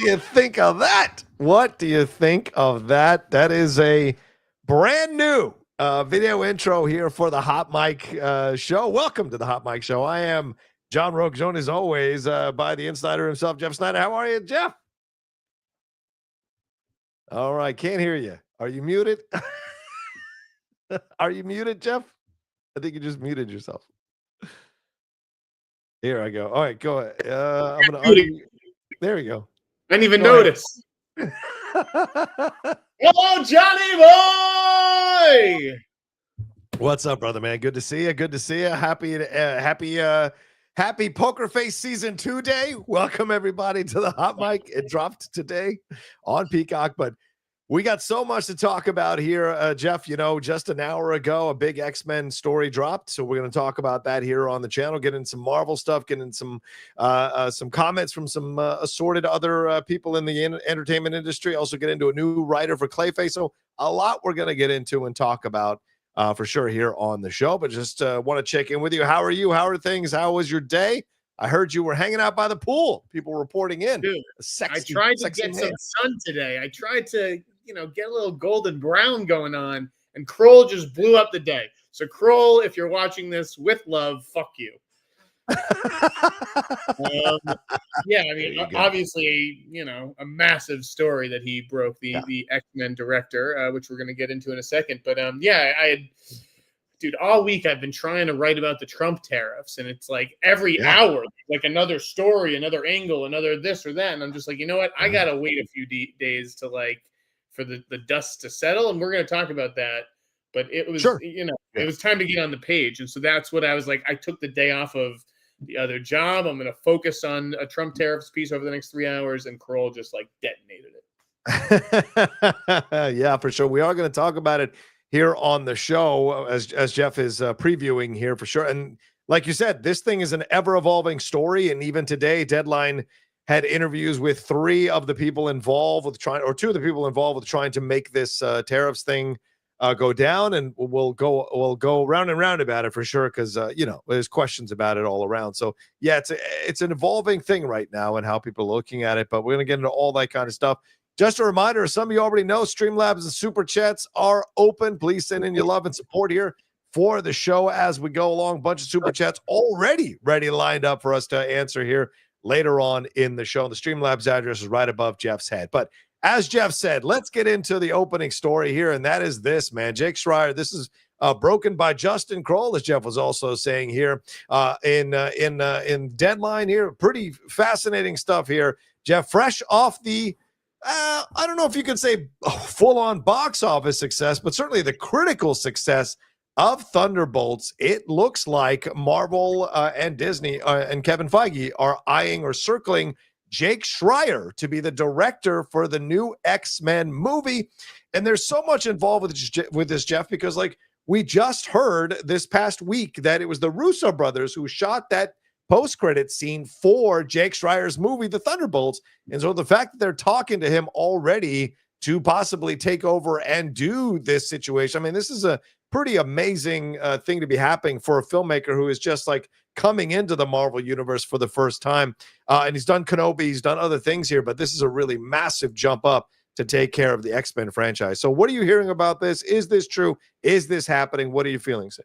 do you think of that? What do you think of that? That is a brand new video intro here for the Hot Mic show. Welcome to the Hot Mic show. I am John Rocha, joined as always by the Sneider himself, Jeff Sneider. How are you, Jeff? All right, can't hear you. Are you muted? Are you muted, Jeff? I think you just muted yourself. Here I go. All right, go ahead. I'm gonna there we go. I didn't even notice. Hello, Johnny boy. What's up, brother, man? Good to see you. Good to see you. Happy Poker Face Season 2 day. Welcome everybody to the Hot Mic. It dropped today on Peacock, but we got so much to talk about here, Jeff. You know, just an hour ago, a big X-Men story dropped, so we're going to talk about that here on the channel. Get in some Marvel stuff, get in some comments from some assorted other people in the entertainment industry. Also, get into a new writer for CLAYFACE. So a lot we're going to get into and talk about for sure here on the show. But just want to check in with you. How are you? How are things? How was your day? I heard you were hanging out by the pool. People reporting in. Dude, I tried to get some sun today. I tried to, get a little golden brown going on, and Kroll just blew up the day. So Kroll, if you're watching this with love, fuck you. Yeah, I mean, obviously, a massive story that he broke the X-Men director, which we're going to get into in a second. But dude, all week I've been trying to write about the Trump tariffs, and it's like every hour, like another story, another angle, another this or that. And I'm just like, you know what? I got to wait a few days to for the dust to settle. And we're going to talk about that. But it was, it was time to get on the page. And so that's what I was like. I took the day off of the other job. I'm going to focus on a Trump tariffs piece over the next 3 hours. And Kroll just detonated it. Yeah, for sure. We are going to talk about it here on the show as Jeff is previewing here for sure. And like you said, this thing is an ever evolving story. And even today, Deadline had interviews with 3 of the people involved with 2 of the people involved with trying to make this tariffs thing go down. And we'll go round and round about it for sure. Cause there's questions about it all around. So yeah, it's an evolving thing right now and how people are looking at it, but we're going to get into all that kind of stuff. Just a reminder, some of you already know Streamlabs and Super Chats are open. Please send in your love and support here for the show as we go along. Bunch of Super Chats already ready lined up for us to answer here later on in the show. The Streamlabs address is right above Jeff's head. But as Jeff said, let's get into the opening story here, and that is this, man. Jake Schreier, this is broken by Justin Kroll, as Jeff was also saying here in Deadline here. Pretty fascinating stuff here. Jeff, fresh off the I don't know if you could say full-on box office success, but certainly the critical success of Thunderbolts. It looks like Marvel and Disney and Kevin Feige are eyeing or circling Jake Schreier to be the director for the new X-Men movie. And there's so much involved with this, Jeff, because we just heard this past week that it was the Russo brothers who shot that post-credit scene for Jake Schreier's movie, The Thunderbolts. And so the fact that they're talking to him already to possibly take over and do this situation, I mean, this is a pretty amazing thing to be happening for a filmmaker who is just coming into the Marvel universe for the first time. And he's done Kenobi, he's done other things here, but this is a really massive jump up to take care of the X-Men franchise. So what are you hearing about this? Is this true? Is this happening? What are you feeling, Sam?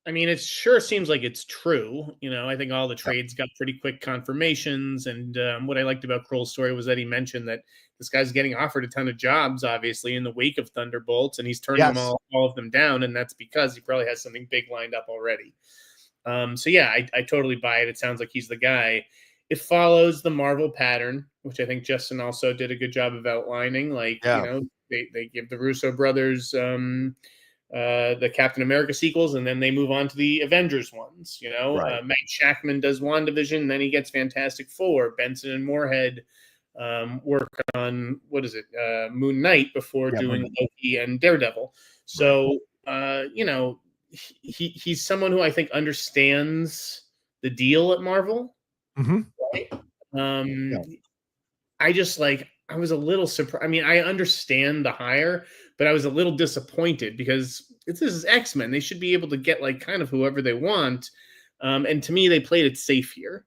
I mean, it sure seems like it's true. I think all the trades got pretty quick confirmations. And what I liked about Kroll's story was that he mentioned that this guy's getting offered a ton of jobs, obviously, in the wake of Thunderbolts, and he's turned them all of them down. And that's because he probably has something big lined up already. So yeah, I totally buy it. It sounds like he's the guy. It follows the Marvel pattern, which I think Justin also did a good job of outlining. They give the Russo brothers the Captain America sequels, and then they move on to the Avengers ones. Matt Shackman does WandaVision, then he gets Fantastic Four. Benson and Moorhead work on Moon Knight before doing Loki and Daredevil. So he's someone who I think understands the deal at Marvel. Mm-hmm. Right? I was a little surprised. I mean, I understand the hire, but I was a little disappointed because this is X-Men. They should be able to get kind of whoever they want. And to me, they played it safe here.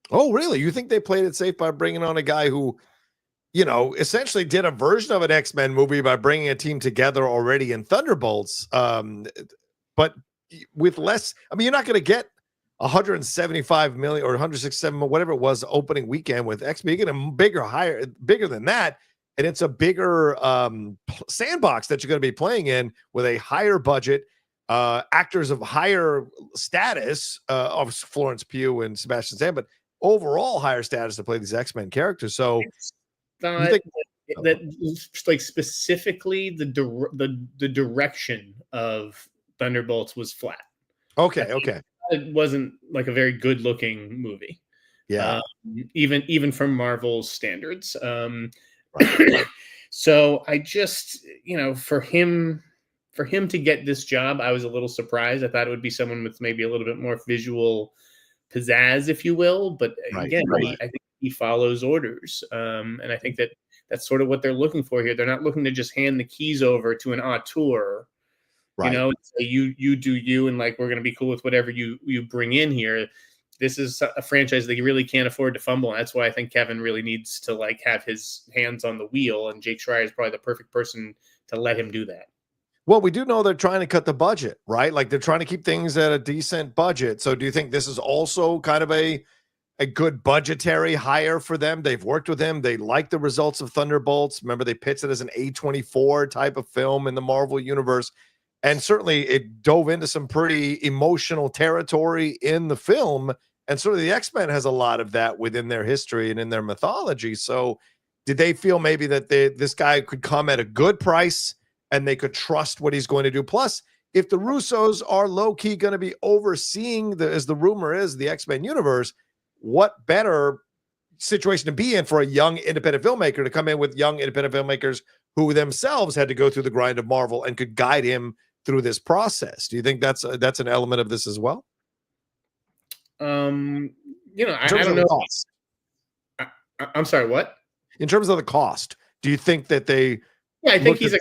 Oh, really? You think they played it safe by bringing on a guy who essentially did a version of an X-Men movie by bringing a team together already in Thunderbolts. But with less, I mean, you're not going to get 175 million or 167, whatever it was, opening weekend with X-Men. You're getting bigger than that. And it's a bigger sandbox that you're going to be playing in with a higher budget, actors of higher status, of Florence Pugh and Sebastian Stan, but overall higher status to play these X-Men characters. So you think that like specifically the direction of Thunderbolts was flat. Okay. It wasn't like a very good looking movie. Yeah. Even from Marvel's standards. Right. So I just, for him to get this job, I was a little surprised. I thought it would be someone with maybe a little bit more visual pizzazz, if you will. But again, I think he follows orders. And I think that's sort of what they're looking for here. They're not looking to just hand the keys over to an auteur, and say, you do you, and like, we're going to be cool with whatever you bring in here. This is a franchise that you really can't afford to fumble. And that's why I think Kevin really needs to like have his hands on the wheel, and Jake Schreier is probably the perfect person to let him do that. Well, we do know they're trying to cut the budget, right? Like they're trying to keep things at a decent budget. So do you think this is also kind of a good budgetary hire for them? They've worked with him. They like the results of Thunderbolts. Remember, they pitched it as an A24 type of film in the Marvel universe. And certainly it dove into some pretty emotional territory in the film. And certainly the X-Men has a lot of that within their history and in their mythology. So did they feel maybe that this guy could come at a good price and they could trust what he's going to do? Plus, if the Russos are low-key going to be overseeing, as the rumor is, the X-Men universe, what better situation to be in for a young independent filmmaker to come in with young independent filmmakers who themselves had to go through the grind of Marvel and could guide him through this process? Do you think that's an element of this as well? I don't know. I'm sorry, what? In terms of the cost, do you think that they? Yeah, I think he's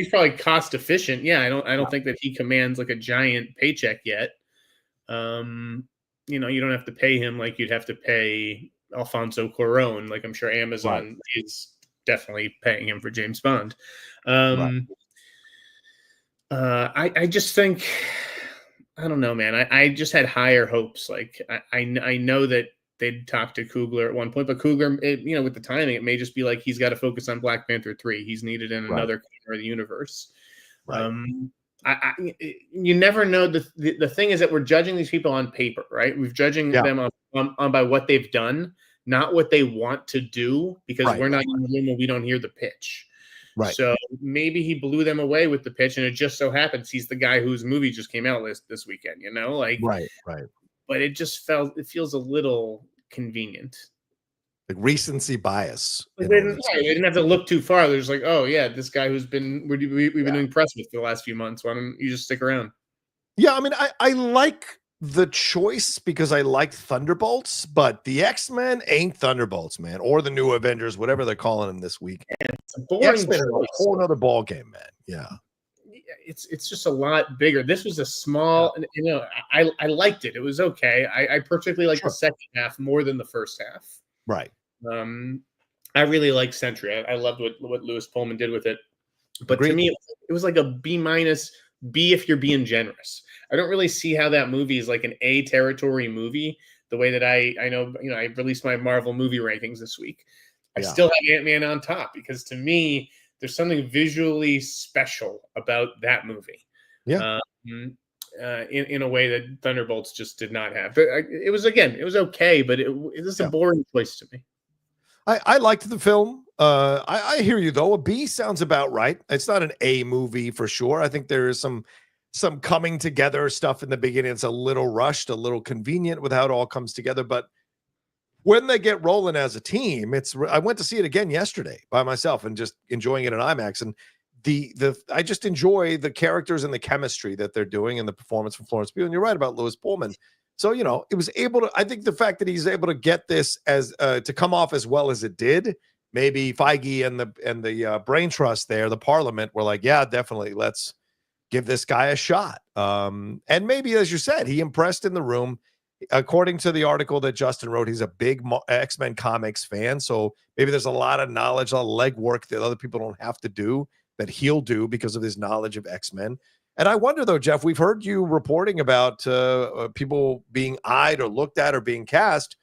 probably cost efficient. Yeah, I don't think that he commands like a giant paycheck yet. You don't have to pay him like you'd have to pay Alfonso Cuarón. Like I'm sure Amazon is definitely paying him for James Bond. I just think, I don't know, man. I just had higher hopes. Like I know that they'd talked to Coogler at one point, but Coogler, with the timing, it may just be like he's got to focus on Black Panther 3. He's needed in another corner of the universe. Right. You never know. The thing is that we're judging these people on paper, right? We're judging them on by what they've done, not what they want to do, because we're not in the room and we don't hear the pitch. Right. So maybe he blew them away with the pitch, and it just so happens he's the guy whose movie just came out this weekend. Right. But it feels a little convenient, like recency bias. They didn't have to look too far. There's like, oh yeah, this guy who's been we've been doing press with for the last few months. Why don't you just stick around? Yeah, I mean, I like the choice because I like Thunderbolts, but the X-Men ain't Thunderbolts, man, or the new Avengers, whatever they're calling them this week. It's a boring X-Men are a whole other ball game, man. Yeah. It's just a lot bigger. This was a small, I liked it. It was okay. I particularly liked the second half more than the first half. Right. I really like Sentry. I loved what Lewis Pullman did with it. But to me, it was like a B-, B if you're being generous. I don't really see how that movie is like an A territory movie, the way that I know, I released my Marvel movie rankings this week. I still have Ant-Man on top because to me, there's something visually special about that movie. Yeah. In a way that Thunderbolts just did not have. It was okay, but it was a boring choice to me. I liked the film. I hear you though. A B sounds about right. It's not an A movie for sure. I think there is some coming together stuff in the beginning. It's a little rushed, a little convenient with how it all comes together. But when they get rolling as a team, I went to see it again yesterday by myself and just enjoying it in IMAX. And I just enjoy the characters and the chemistry that they're doing and the performance from Florence Pugh. And you're right about Lewis Pullman. So, it was able to, I think the fact that he's able to get this as to come off as well as it did, maybe Feige and the brain trust there, the parliament were like, yeah, definitely. Let's give this guy a shot. And maybe, as you said, he impressed in the room. according to the article that Justin wrote, he's a big X-Men comics fan. So maybe there's a lot of knowledge, a lot of legwork that other people don't have to do that he'll do because of his knowledge of X-Men. And I wonder, though, Jeff, we've heard you reporting about people being eyed or looked at or being cast.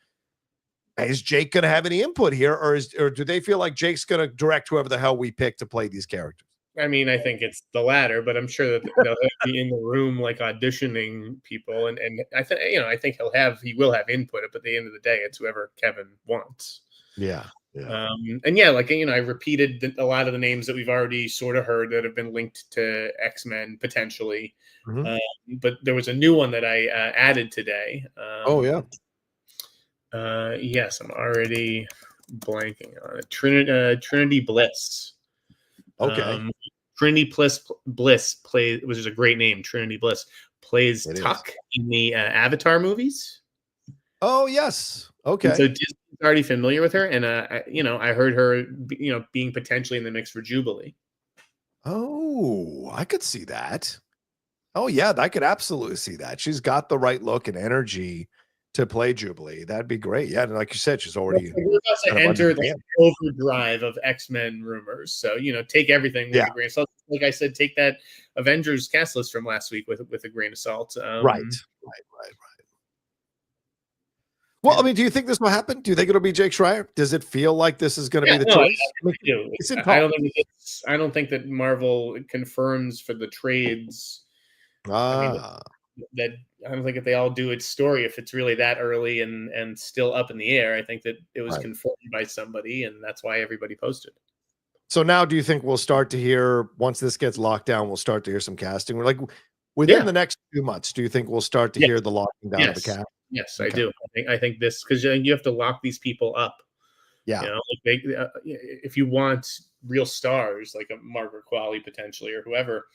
Is Jake going to have any input here, or do they feel like Jake's going to direct whoever the hell we pick to play these characters? I mean, I think it's the latter, but I'm sure that they'll be in the room like auditioning people, and I think I think he will have input. But at the end of the day, it's whoever Kevin wants. Yeah. And yeah, like I repeated a lot of the names that we've already sort of heard that have been linked to X-Men potentially. But there was a new one that I added today. Yes, I'm already blanking on it. Trinity Bliss. Okay. Trinity Bliss plays, which is a great name. Trinity Bliss plays Tuck in the Avatar movies. Oh yes. Okay. And so Disney's already familiar with her, and I heard her, being potentially in the mix for Jubilee. Oh, I could see that. Oh yeah, I could absolutely see that. She's got the right look and energy to play Jubilee. That'd be great. Yeah, and like you said, she's already we're about to enter the overdrive of X-Men rumors. So take everything with a grain of salt. Like I said, take that Avengers cast list from last week with a grain of salt. Right. Well, I mean, do you think this will happen? Do you think it'll be Jake Schreier? Does it feel like this is going to be the choice? I don't think that Marvel confirms for the trades. I don't think if they all do its story, if it's really that early and still up in the air, I think that it was confirmed by somebody, and that's why everybody posted. So now, do you think we'll start to hear, once this gets locked down, we'll start to hear some casting? We're like within the next 2 months. Do you think we'll start to hear the locking down of the cast? Yes, okay. I do. I think this, because you have to lock these people up. Yeah. If you want real stars like a Margaret Qualley potentially or whoever,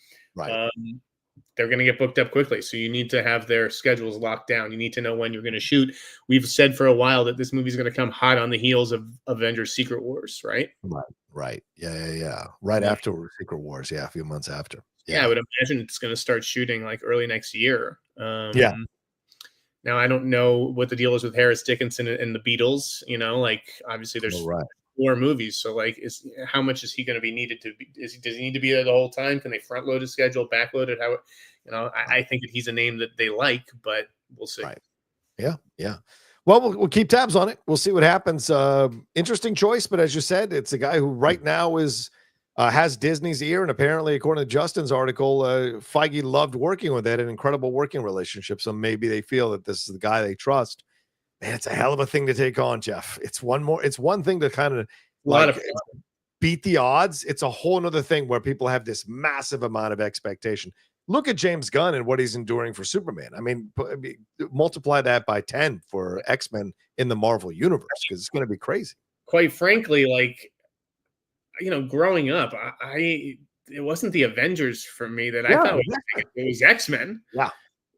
they're going to get booked up quickly. So you need to have their schedules locked down. You need to know when you're going to shoot. We've said for a while that this movie is going to come hot on the heels of Avengers Secret Wars, right? Right. Yeah. Right after Secret Wars. Yeah, a few months after. Yeah, I would imagine it's going to start shooting like early next year. Now, I don't know what the deal is with Harris Dickinson and the Beatles. Obviously there's 4 movies. So how much is he going to be needed to be? Does he need to be there the whole time? Can they front load his schedule, back load it? I think that he's a name that they like, but we'll see. Right. Yeah. Well, we'll keep tabs on it. We'll see what happens. Interesting choice, but as you said, it's a guy who right now has Disney's ear, and apparently, according to Justin's article, Feige loved working with it, an incredible working relationship. So maybe they feel that this is the guy they trust. Man, it's a hell of a thing to take on, Jeff. It's one thing to kind of beat the odds. It's a whole nother thing where people have this massive amount of expectation. Look at James Gunn and what he's enduring for Superman. I mean, multiply that by 10 for X-Men in the Marvel universe, because it's going to be crazy. Quite frankly, growing up, it wasn't the Avengers for me that I thought it was X-Men.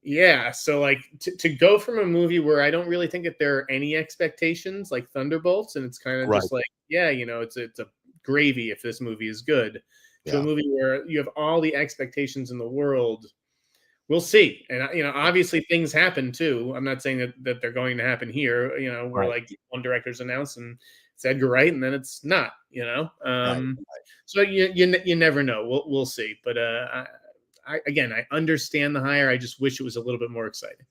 Yeah. So to go from a movie where I don't really think that there are any expectations, like Thunderbolts, and it's kind of just it's a gravy if this movie is good, to a movie where you have all the expectations in the world. We'll see. And obviously things happen too. I'm not saying that they're going to happen here, where one director's announced and it's Edgar Wright, and then it's not, So you never know. We'll see. But I understand the hire. I just wish it was a little bit more exciting.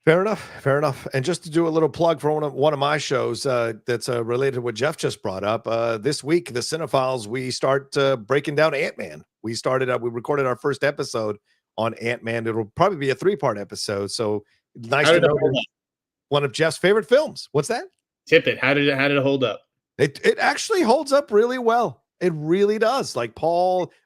Fair enough. And just to do a little plug for one of my shows that's related to what Jeff just brought up. This week, the Cinephiles, we start breaking down Ant-Man. We recorded our first episode on Ant-Man. It'll probably be a 3-part episode. So nice to know one of Jeff's favorite films. What's that? Tip it. How did it hold up? It actually holds up really well. It really does. Like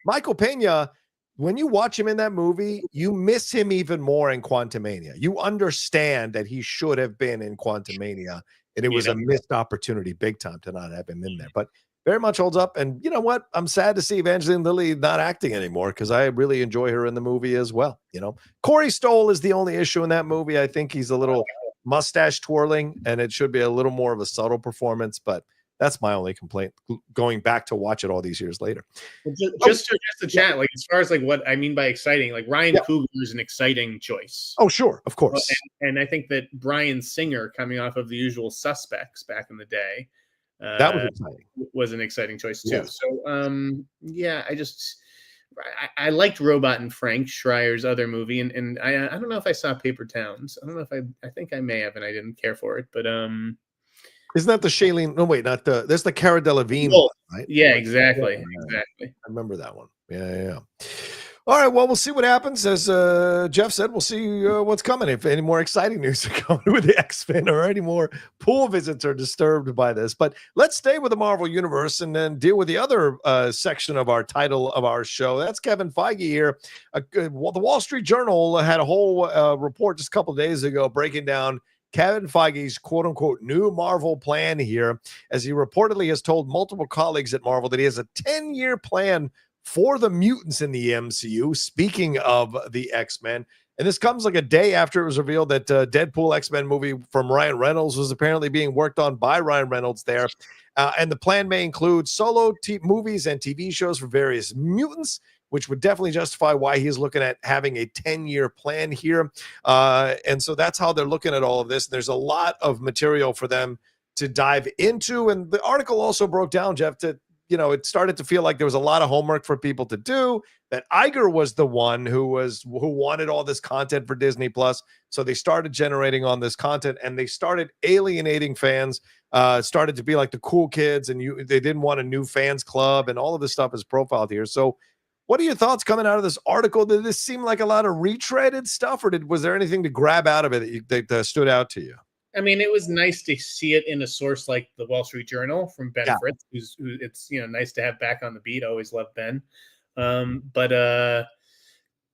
Michael Pena, when you watch him in that movie, you miss him even more in Quantumania. You understand that he should have been in Quantumania, and it was a missed opportunity big time to not have him in there. But very much holds up. And you know what? I'm sad to see Evangeline Lilly not acting anymore, because I really enjoy her in the movie as well. Corey Stoll is the only issue in that movie. I think he's a little mustache twirling, and it should be a little more of a subtle performance, but That's my only complaint going back to watch it all these years later. Just to address the chat, like as far as like what I mean by exciting, like Ryan Coogler is an exciting choice. Oh, sure, of course. And I think that Bryan Singer, coming off of The Usual Suspects back in the day, that was exciting. Was an exciting choice too. Yes. So I liked Robot and Frank Schreier's other movie, and I don't know if I saw Paper Towns. I don't know if I think I may have, and I didn't care for it. But isn't that the Shailene? No, wait, not the. That's the Cara Delevingne one, right? Yeah, exactly, exactly. I remember that one. Yeah. All right, well, we'll see what happens. As Jeff said, we'll see what's coming. If any more exciting news are coming with the X-Men or any more pool visits are disturbed by this. But let's stay with the Marvel Universe and then deal with the other section of our title of our show. That's Kevin Feige here. The Wall Street Journal had a whole report just a couple of days ago breaking down Kevin Feige's quote-unquote new Marvel plan here, as he reportedly has told multiple colleagues at Marvel that he has a 10-year plan for the mutants in the MCU, speaking of the X-Men. And this comes like a day after it was revealed that Deadpool X-Men movie from Ryan Reynolds was apparently being worked on by Ryan Reynolds there. And the plan may include solo movies and TV shows for various mutants, which would definitely justify why he is looking at having a 10-year plan here. And so that's how they're looking at all of this. There's a lot of material for them to dive into. And the article also broke down, Jeff, it started to feel like there was a lot of homework for people to do, that Iger was the one who wanted all this content for Disney Plus. So they started generating on this content and they started alienating fans, started to be like the cool kids, and they didn't want a new fans club, and all of this stuff is profiled here. So what are your thoughts coming out of this article? Did this seem like a lot of retreaded stuff, or was there anything to grab out of it that stood out to you? I mean, it was nice to see it in a source like the Wall Street Journal from Ben Fritz, who it's nice to have back on the beat. I always loved Ben.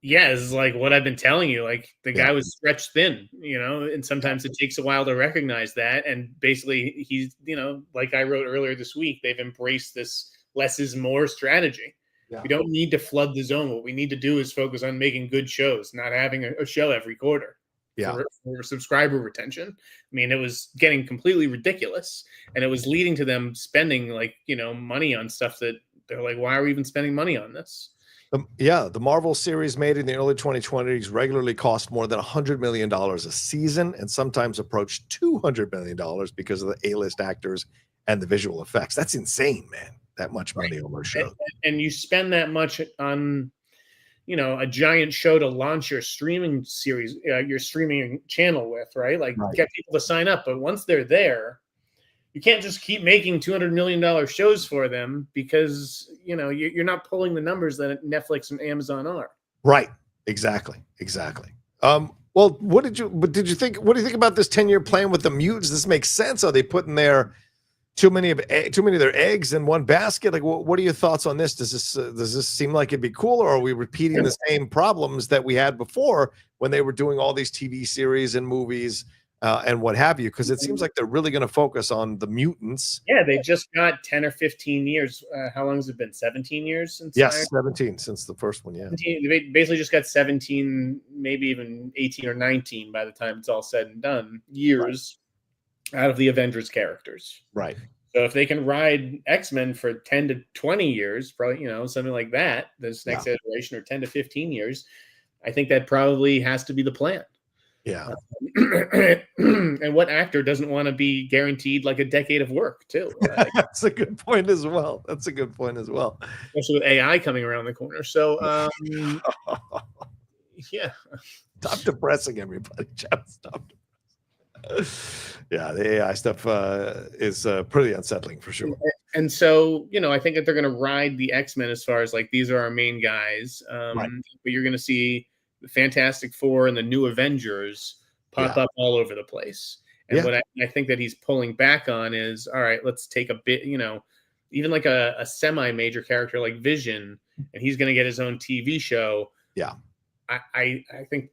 This is like what I've been telling you. Like the guy was stretched thin, and sometimes it takes a while to recognize that. And basically, he's like I wrote earlier this week, they've embraced this less is more strategy. Yeah. We don't need to flood the zone. What we need to do is focus on making good shows, not having a show every quarter. For subscriber retention. I mean, it was getting completely ridiculous, and it was leading to them spending money on stuff that they're like, why are we even spending money on this? The Marvel series made in the early 2020s regularly cost more than $100 million a season, and sometimes approached $200 million because of the A-list actors and the visual effects. That's insane, man. That much money over a show. And you spend that much on a giant show to launch your streaming series, your streaming channel with, right? Get people to sign up. But once they're there, you can't just keep making $200 million shows for them, because, you're not pulling the numbers that Netflix and Amazon are. Right. Exactly. Well, what do you think about this 10-year plan with the mutants? This makes sense. Are they putting too many of their eggs in one basket? Like, what are your thoughts on this? Does this seem like it'd be cool, or are we repeating the same problems that we had before when they were doing all these TV series and movies and what have you? Because it seems like they're really going to focus on the mutants. Yeah, they just got 10 or 15 years. How long has it been? 17 years since? Yes, 17 since the first one. Yeah, 17, they basically just got 17, maybe even 18 or 19 by the time it's all said and done. Years. Right. Out of the Avengers characters. Right. So if they can ride X-Men for 10 to 20 years, probably, something like that, this next iteration, or 10 to 15 years, I think that probably has to be the plan. Yeah. And what actor doesn't want to be guaranteed like a decade of work too? That's a good point as well. Especially with AI coming around the corner. So, yeah. Stop depressing everybody. Stop. Yeah, the AI stuff is pretty unsettling for sure. And so, I think that they're going to ride the X-Men as far as like, these are our main guys. But you're going to see the Fantastic Four and the new Avengers pop up all over the place. And what I think that he's pulling back on is, all right, let's take a bit, even like a semi-major character like Vision, and he's going to get his own TV show. Yeah. I think,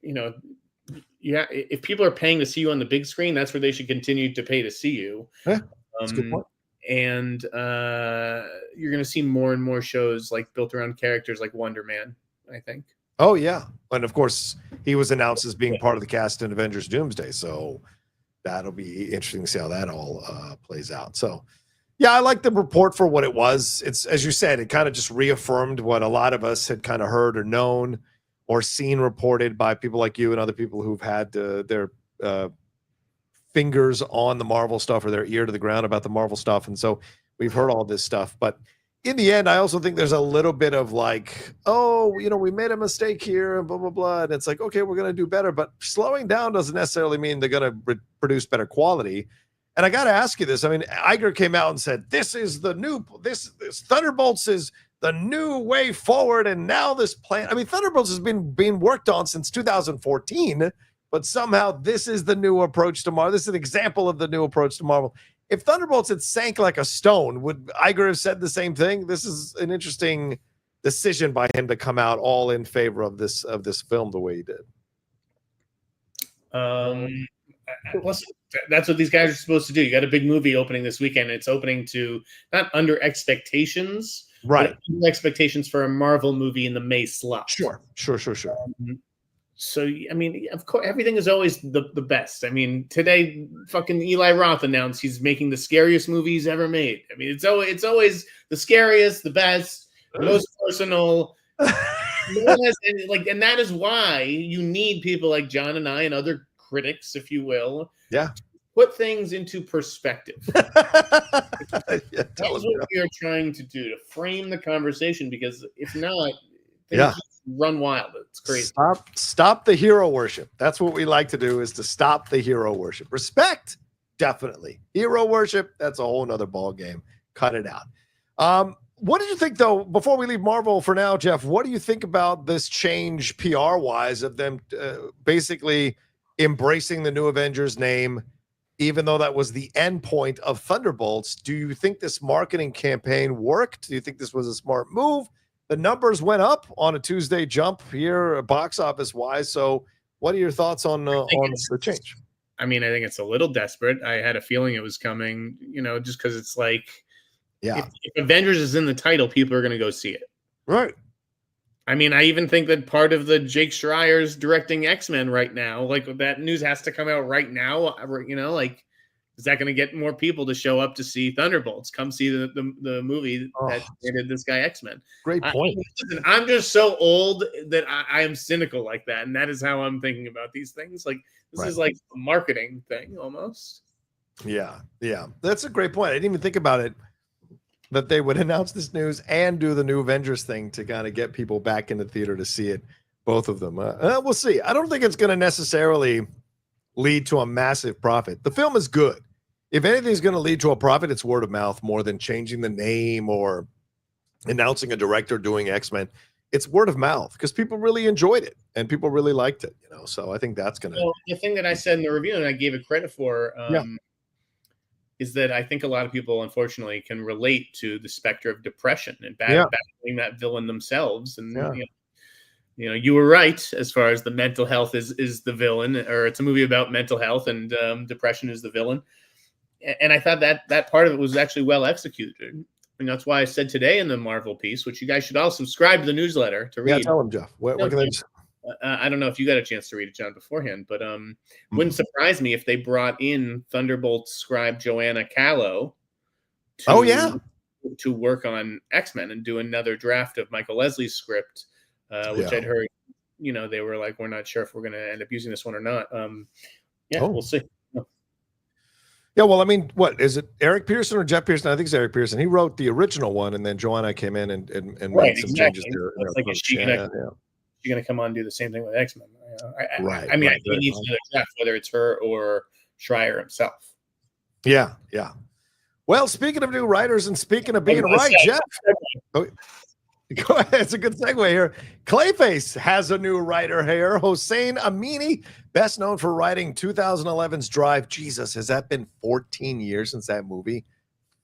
if people are paying to see you on the big screen, that's where they should continue to pay to see you. Yeah, that's a good point. And you're going to see more and more shows like built around characters like Wonder Man, I think. Oh, yeah. And of course, he was announced as being part of the cast in Avengers Doomsday. So that'll be interesting to see how that all plays out. So, Yeah, I like the report for what it was. It's, as you said, it kind of just reaffirmed what a lot of us had kind of heard or known or seen reported by people like you and other people who've had their fingers on the Marvel stuff or their ear to the ground about the Marvel stuff. And so we've heard all this stuff. But in the end, I also think there's a little bit of like, oh, you know, we made a mistake here and blah, blah, blah. And it's like, okay, we're going to do better. But slowing down doesn't necessarily mean they're going to produce better quality. And I got to ask you this. I mean, Iger came out and said, this is the new, this Thunderbolts is the new way forward. And now this plan, I mean, Thunderbolts has been being worked on since 2014, but somehow this is the new approach to Marvel. This is an example of the new approach to Marvel. If Thunderbolts had sank like a stone, would Iger have said the same thing? This is an interesting decision by him to come out all in favor of this film the way he did. Plus, that's what these guys are supposed to do. You got a big movie opening this weekend. It's opening to not under expectations, right? Under expectations for a Marvel movie in the May slot. Sure. So, I mean, of course, everything is always the best. I mean, today, fucking Eli Roth announced he's making the scariest movie he's ever made. I mean, it's always the scariest, the best, most personal. And that is why you need people like John and I and other critics, if you will, to put things into perspective. That's what we are trying to do, to frame the conversation, because if not, things just run wild. It's crazy. Stop the hero worship. That's what we like to do, is to stop the hero worship. Respect, definitely. Hero worship, that's a whole nother ball game. Cut it out. What did you think, though, before we leave Marvel for now, Jeff, what do you think about this change PR-wise of them basically embracing the new Avengers name, even though that was the end point of Thunderbolts? Do you think this marketing campaign worked? Do you think this was a smart move? The numbers went up on a Tuesday jump here, box office wise. So what are your thoughts on the change? I mean, I think it's a little desperate. I had a feeling it was coming, just because it's like, if Avengers is in the title, people are going to go see it. Right. I mean, I even think that part of the Jake Schreier's directing X-Men right now, like that news has to come out right now. Like, is that going to get more people to show up to see Thunderbolts? Come see the movie that created this guy X-Men. Great point. Listen, I'm just so old that I am cynical like that, and that is how I'm thinking about these things. Like, this is like a marketing thing almost. Yeah, that's a great point. I didn't even think about it, that they would announce this news and do the new Avengers thing to kind of get people back in the theater to see it, both of them. We'll see. I don't think it's going to necessarily lead to a massive profit. The film is good. If anything's going to lead to a profit, it's word of mouth more than changing the name or announcing a director doing X-Men. It's word of mouth because people really enjoyed it and people really liked it. So I think that's going to. Well, the thing that I said in the review and I gave it credit for, is that I think a lot of people, unfortunately, can relate to the specter of depression and battling that villain themselves. And you were right as far as the mental health is the villain, or it's a movie about mental health and depression is the villain. And I thought that part of it was actually well executed. And that's why I said today in the Marvel piece, which you guys should all subscribe to the newsletter to read. Yeah, tell them, Jeff. What can they do? I don't know if you got a chance to read it, John, beforehand, but wouldn't surprise me if they brought in Thunderbolt scribe Joanna Callow to work on X-Men and do another draft of Michael Leslie's script, which I'd heard, they were like, we're not sure if we're going to end up using this one or not. We'll see. Yeah, well, I mean, what is it? Eric Pearson or Jeff Pearson? I think it's Eric Pearson. He wrote the original one, and then Joanna came in and made some changes there. She's going to come on and do the same thing with X-Men. I think he needs another draft, whether it's her or Schreier himself. Yeah. Well, speaking of new writers and speaking of being right, Jeff. Go ahead. It's a good segue here. CLAYFACE has a new writer here. Hossein Amini, best known for writing 2011's Drive. Jesus, has that been 14 years since that movie?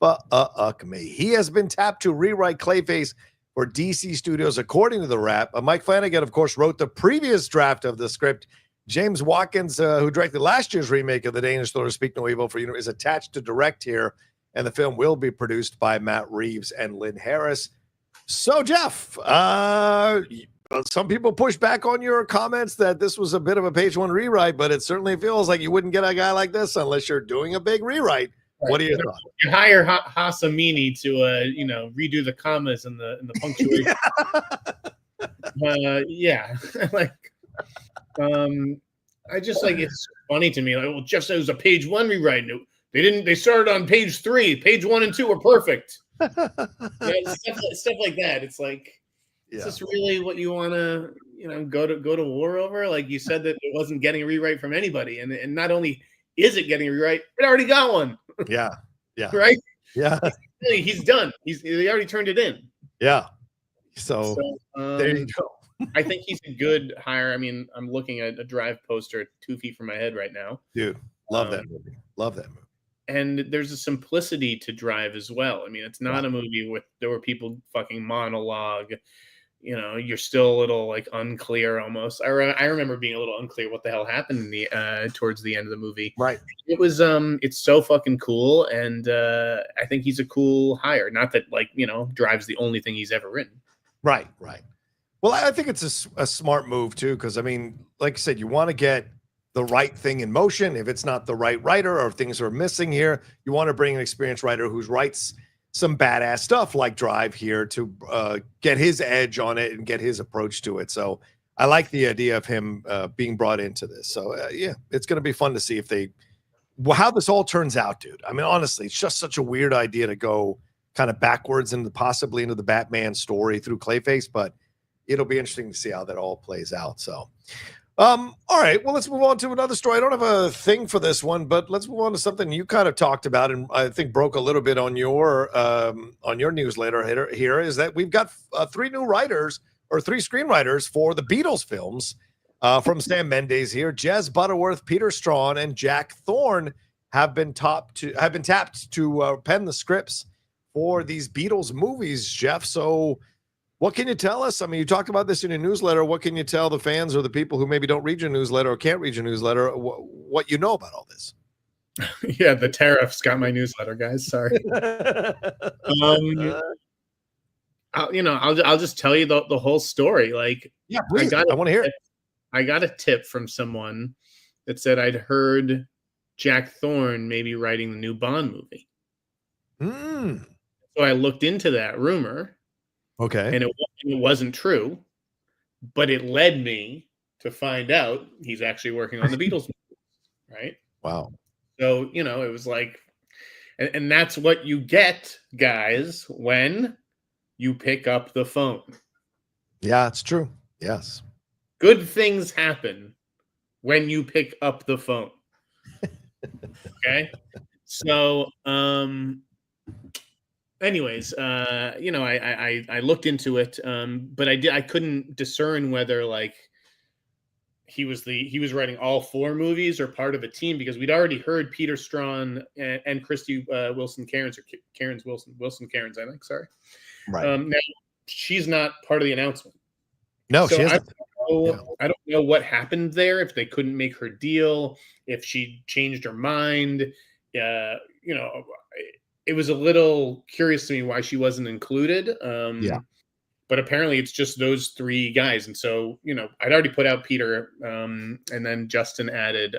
Fuck me. He has been tapped to rewrite CLAYFACE for DC Studios, according to the Wrap. Mike Flanagan, of course, wrote the previous draft of the script. James Watkins, who directed last year's remake of the Danish thriller Speak No Evil, is attached to direct here, and the film will be produced by Matt Reeves and Lynn Harris. So, Jeff, some people push back on your comments that this was a bit of a page one rewrite, but it certainly feels like you wouldn't get a guy like this unless you're doing a big rewrite. What are your thoughts? You hire Amini to redo the commas and the punctuation. Yeah. Like I just like, it's funny to me. Like, well, Jeff said it was a page 1 rewrite. They started on page 3. Page 1 and 2 were perfect. Stuff like that. It's like, is this really what you want to, go to war over? Like you said that it wasn't getting a rewrite from anybody, and not only is it getting a rewrite, it already got one. Yeah. Right. Yeah. He's done. He already turned it in. Yeah. So there you go. I think he's a good hire. I mean, I'm looking at a Drive poster 2 feet from my head right now. Dude, love that movie. Love that movie. And there's a simplicity to Drive as well. I mean, it's not a movie where people fucking monologue. You're still a little like unclear almost. I remember being a little unclear what the hell happened in the towards the end of the movie. Right. It was it's so fucking cool, and I think he's a cool hire. Not that Drive's the only thing he's ever written. Right. Well, I think it's a smart move too, because I mean, like I said, you want to get the right thing in motion. If it's not the right writer or things are missing here, you want to bring an experienced writer who writes some badass stuff like Drive here to get his edge on it and get his approach to it. So I like the idea of him being brought into this. So yeah, it's going to be fun to see how this all turns out, dude. I mean, honestly, it's just such a weird idea to go kind of backwards possibly into the Batman story through Clayface, but it'll be interesting to see how that all plays out. So, all right, well, let's move on to another story. I don't have a thing for this one, but let's move on to something you kind of talked about, and I think broke a little bit on your newsletter here is that we've got 3 new writers or 3 screenwriters for the Beatles films from Sam Mendes here. Jez Butterworth, Peter Straughan, and Jack Thorne have been tapped to pen the scripts for these Beatles movies, Jeff. So what can you tell us? I mean, you talked about this in your newsletter. What can you tell the fans or the people who maybe don't read your newsletter or can't read your newsletter, what you know about all this? Yeah, the Tariffs got my newsletter, guys. Sorry. I'll just tell you the whole story. Like, yeah, please. I want to hear it. I got a tip from someone that said I'd heard Jack Thorne maybe writing the new Bond movie. So I looked into that rumor. Okay. And it wasn't true, but it led me to find out he's actually working on the Beatles movie, right? Wow. So, it was like, and that's what you get, guys, when you pick up the phone. Yeah, it's true. Yes. Good things happen when you pick up the phone. Okay? So, anyways, I looked into it, but I couldn't discern whether like he was writing all 4 movies or part of a team, because we'd already heard Peter Straughan and Christy Wilson Cairns, or Cairns Wilson Cairns, I think. Sorry. Right. Now she's not part of the announcement. No, she isn't. I don't know what happened there. If they couldn't make her deal, if she changed her mind, it was a little curious to me why she wasn't included. But apparently it's just those 3 guys. And so, I'd already put out Peter, and then Justin added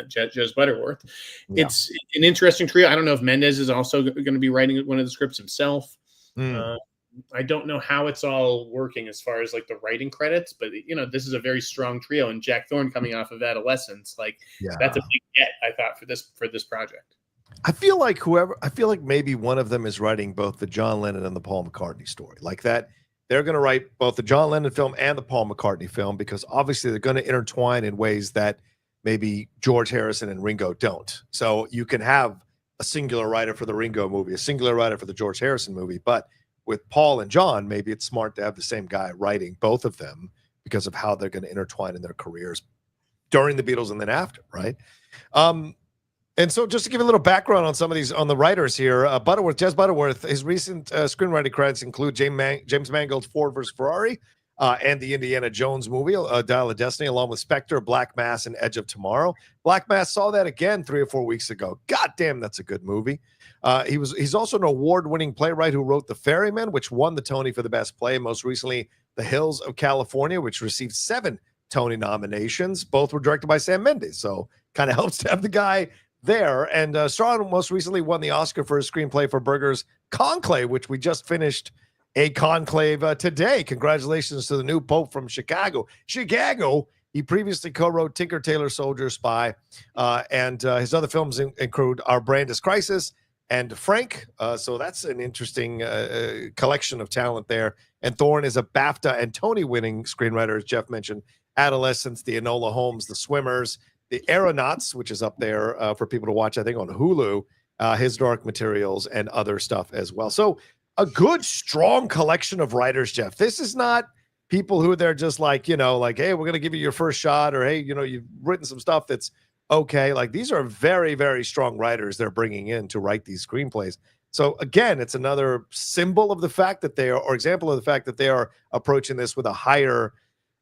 Jez Butterworth. Yeah. It's an interesting trio. I don't know if Mendes is also going to be writing one of the scripts himself. I don't know how it's all working as far as like the writing credits, but this is a very strong trio, and Jack Thorne coming off of Adolescence, that's a big get, I thought, for this project. I feel like maybe one of them is writing both the John Lennon and the Paul McCartney story. Like that, they're going to write both the John Lennon film and the Paul McCartney film, because obviously they're going to intertwine in ways that maybe George Harrison and Ringo don't. So you can have a singular writer for the Ringo movie, a singular writer for the George Harrison movie, but with Paul and John, maybe it's smart to have the same guy writing both of them because of how they're going to intertwine in their careers during the Beatles and then after, right? And so just to give a little background on some of these, on the writers here, Jez Butterworth, his recent screenwriting credits include James Mangold's Ford vs. Ferrari and the Indiana Jones movie, Dial of Destiny, along with Spectre, Black Mass, and Edge of Tomorrow. Black Mass saw that again 3 or 4 weeks ago. God damn, that's a good movie. He's also an award-winning playwright who wrote The Ferryman, which won the Tony for the best play. Most recently, The Hills of California, which received 7 Tony nominations. Both were directed by Sam Mendes. So kind of helps to have the guy there. And Straughan most recently won the Oscar for his screenplay for Berger's Conclave, which we just finished a conclave today. Congratulations to the new Pope from Chicago. He previously co-wrote Tinker Tailor Soldier Spy, and his other films include Our Brandis Crisis and Frank. So that's an interesting collection of talent there. And Thorne is a BAFTA and Tony-winning screenwriter, as Jeff mentioned. Adolescence, the Enola Holmes, The Swimmers, The Aeronauts, which is up there for people to watch, I think, on Hulu, His Dark Materials, and other stuff as well. So a good, strong collection of writers, Jeff. This is not people who they're just like, hey, we're going to give you your first shot, or, hey, you've written some stuff that's okay. Like, these are very, very strong writers they're bringing in to write these screenplays. So again, it's another symbol of the fact that they are, or example of the fact that they are approaching this with a higher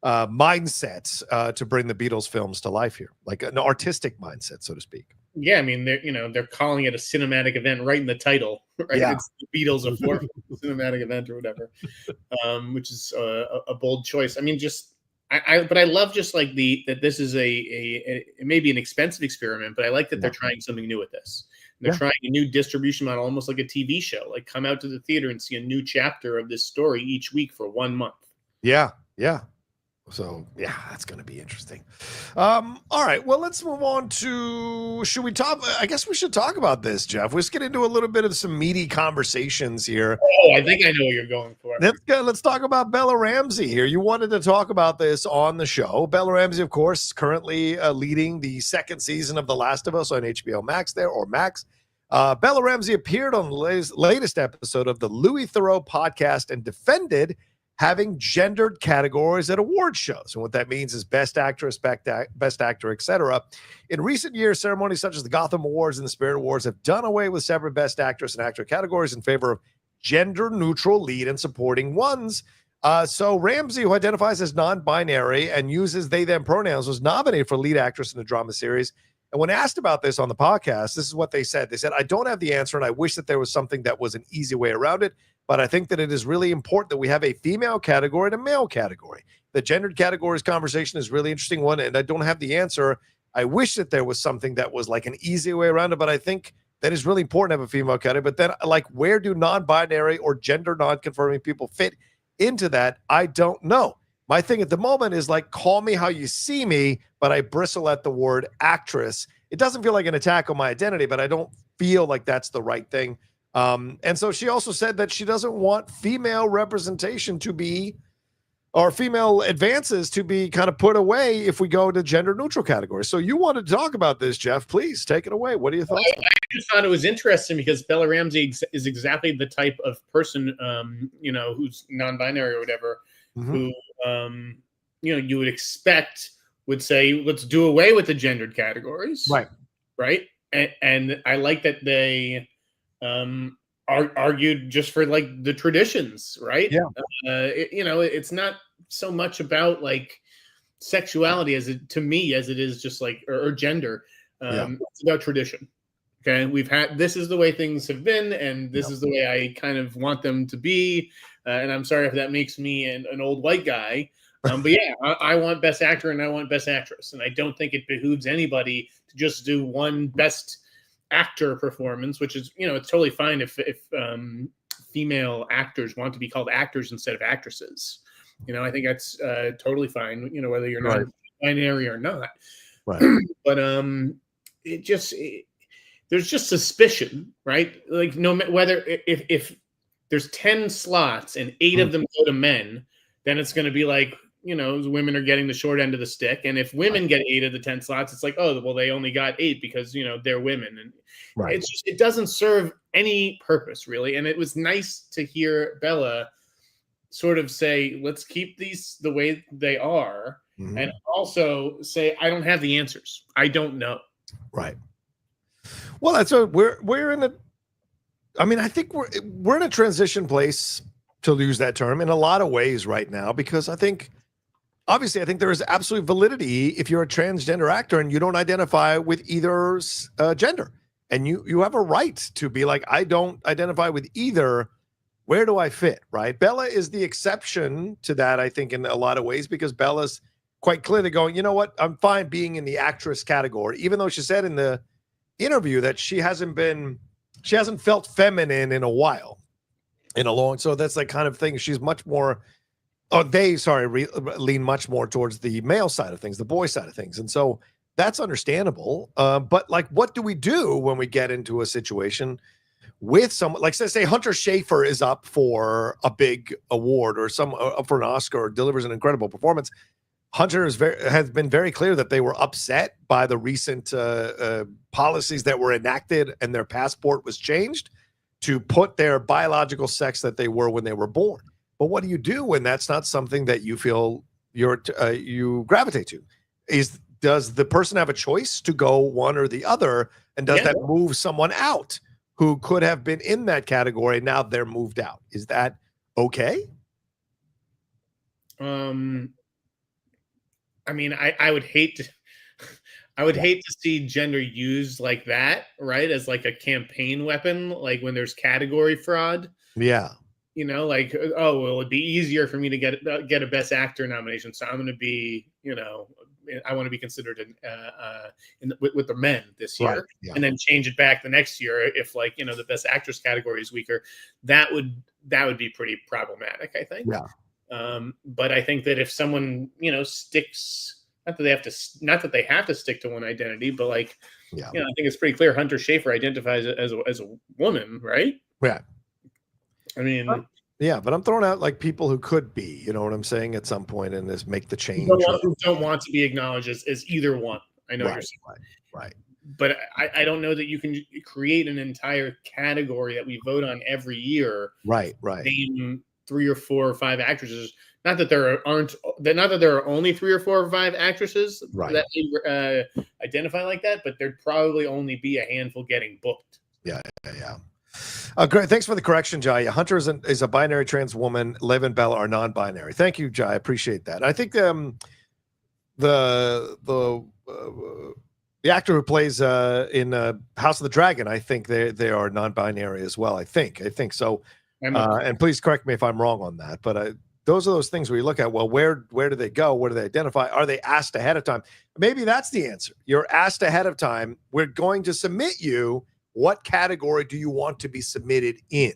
mindset to bring the Beatles films to life here, like an artistic mindset, so to speak. Yeah, I mean, they're calling it a cinematic event right in the title, right? Yeah. It's the Beatles a fourth cinematic event or whatever, which is a bold choice. I mean, but I love just like that this is it may be an expensive experiment, but I like that they're trying something new with this. And they're trying a new distribution model, almost like a TV show. Like, come out to the theater and see a new chapter of this story each week for 1 month. Yeah. So, yeah, that's going to be interesting. All right. Well, let's move on to, I guess we should talk about this, Jeff. Let's get into a little bit of some meaty conversations here. Oh, I think I know what you're going for. Let's talk about Bella Ramsey here. You wanted to talk about this on the show. Bella Ramsey, of course, currently leading the second season of The Last of Us on HBO Max Max. Bella Ramsey appeared on the latest episode of the Louis Theroux podcast and defended having gendered categories at award shows. And what that means is best actress, best actor, etc. In recent years, ceremonies such as the Gotham Awards and the Spirit Awards have done away with separate best actress and actor categories in favor of gender-neutral lead and supporting ones. So Ramsey, who identifies as non-binary and uses they-them pronouns, was nominated for lead actress in a drama series. And when asked about this on the podcast, this is what they said. They said, I don't have the answer, and I wish that there was something that was an easy way around it. But I think that it is really important that we have a female category and a male category. The gendered categories conversation is a really interesting one, and I don't have the answer. I wish that there was something that was like an easy way around it, but I think that is really important to have a female category. But then, like, where do non-binary or gender non-conforming people fit into that? I don't know. My thing at the moment is like, call me how you see me, but I bristle at the word actress. It doesn't feel like an attack on my identity, but I don't feel like that's the right thing. And so she also said that she doesn't want female representation to be, or female advances to be kind of put away if we go to gender neutral categories. So you wanted to talk about this, Jeff. Please take it away. What do you think? I just thought it was interesting because Bella Ramsey is exactly the type of person, who's non-binary or whatever, who, you would expect would say, let's do away with the gendered categories. Right. And I like that they argued just for like the traditions, right? It's not so much about like sexuality as it is just like or gender. It's about tradition. Okay, this is the way things have been, and this is the way I kind of want them to be. And I'm sorry if that makes me an old white guy. But yeah, I want best actor and I want best actress, and I don't think it behooves anybody to just do one best actor performance, which is, it's totally fine if female actors want to be called actors instead of actresses. I think that's totally fine, whether you're not binary or not. Right. But there's just suspicion, right? Like whether if there's 10 slots and 8 of them go to men, then it's going to be like, women are getting the short end of the stick. And if women get 8 of the 10 slots, it's like, oh, well, they only got 8 because, they're women. And it doesn't serve any purpose, really. And it was nice to hear Bella sort of say, let's keep these the way they are. And also say, I don't have the answers. I don't know. Right. Well, that's what we're in I think we're in a transition place, to use that term, in a lot of ways right now, because I think there is absolute validity if you're a transgender actor and you don't identify with either gender, and you have a right to be like, I don't identify with either. Where do I fit? Right. Bella is the exception to that, I think, in a lot of ways, because Bella's quite clearly going, you know what? I'm fine being in the actress category, even though she said in the interview that she hasn't felt feminine in a while, so that's like kind of thing. She's much more, lean much more towards the male side of things, the boy side of things. And so that's understandable. But like, what do we do when we get into a situation with someone like, say Hunter Schafer is up for a big award or up for an Oscar or delivers an incredible performance? Hunter has been very clear that they were upset by the recent policies that were enacted, and their passport was changed to put their biological sex that they were when they were born. But what do you do when that's not something that you feel you gravitate to? Does the person have a choice to go one or the other, and does that move someone out who could have been in that category? Now they're moved out. Is that okay? I mean, I would hate to see gender used like that, right? As like a campaign weapon, like when there's category fraud. Yeah. You know, like, oh, well, it'd be easier for me to get a Best Actor nomination, so I'm going to be, I want to be considered with the men this year, and then change it back the next year if, like, the Best Actress category is weaker. That would be pretty problematic, I think. Yeah. But I think that if someone, sticks, not that they have to stick to one identity, but like, I think it's pretty clear Hunter Schafer identifies as a woman, right? Yeah. I mean, but I'm throwing out like people who could be, you know what I'm saying, at some point, and just make the change. Who don't want to be acknowledged as either one. I know you're saying. Right. But I don't know that you can create an entire category that we vote on every year. Right. Name 3 or 4 or 5 actresses. Not that there are only 3 or 4 or 5 actresses that identify like that, but there'd probably only be a handful getting booked. Yeah. Great. Thanks for the correction, Jai. Hunter is a binary trans woman. Lev and Bella are non-binary. Thank you, Jai. I appreciate that. I think the actor who plays in House of the Dragon, I think they are non-binary as well. I think so. And please correct me if I'm wrong on that. But those are those things where you look at, well, where do they go? Where do they identify? Are they asked ahead of time? Maybe that's the answer. You're asked ahead of time. We're going to submit you. What category do you want to be submitted in?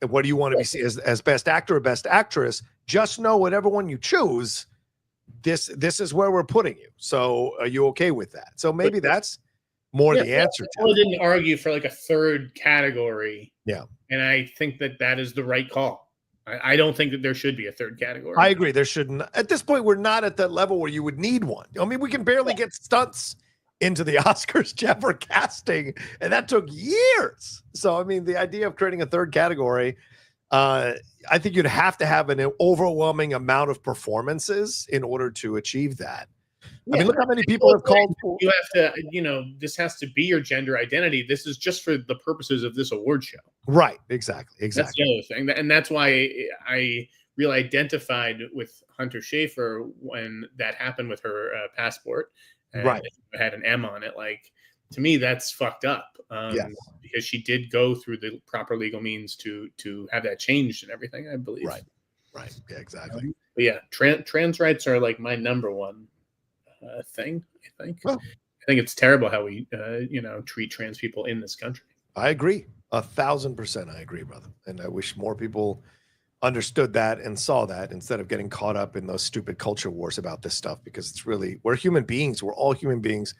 And what do you want to be seen as Best Actor or Best Actress? Just know whatever one you choose, this is where we're putting you. So are you okay with that? So maybe that's more the answer. I didn't argue for like a third category. Yeah. And I think that is the right call. I don't think that there should be a third category. I agree. There shouldn't. At this point, we're not at that level where you would need one. I mean, we can barely get stunts into the Oscars, Jeff, for casting, and that took years. So, I mean, the idea of creating a third category, I think you'd have to have an overwhelming amount of performances in order to achieve that. I mean, look how many people have called. You have to, this has to be your gender identity. This is just for the purposes of this award show. Right. Exactly. That's the other thing. And that's why I really identified with Hunter Schafer when that happened with her passport. And it had an M on it. Like, to me, that's fucked up. Because she did go through the proper legal means to have that changed and everything, I believe. Right. Yeah, exactly. But yeah, trans rights are like my number one thing, I think. Well, I think it's terrible how we, treat trans people in this country. I agree. 1,000%. I agree, brother. And I wish more people understood that and saw that instead of getting caught up in those stupid culture wars about this stuff, because it's really, we're human beings. We're all human beings,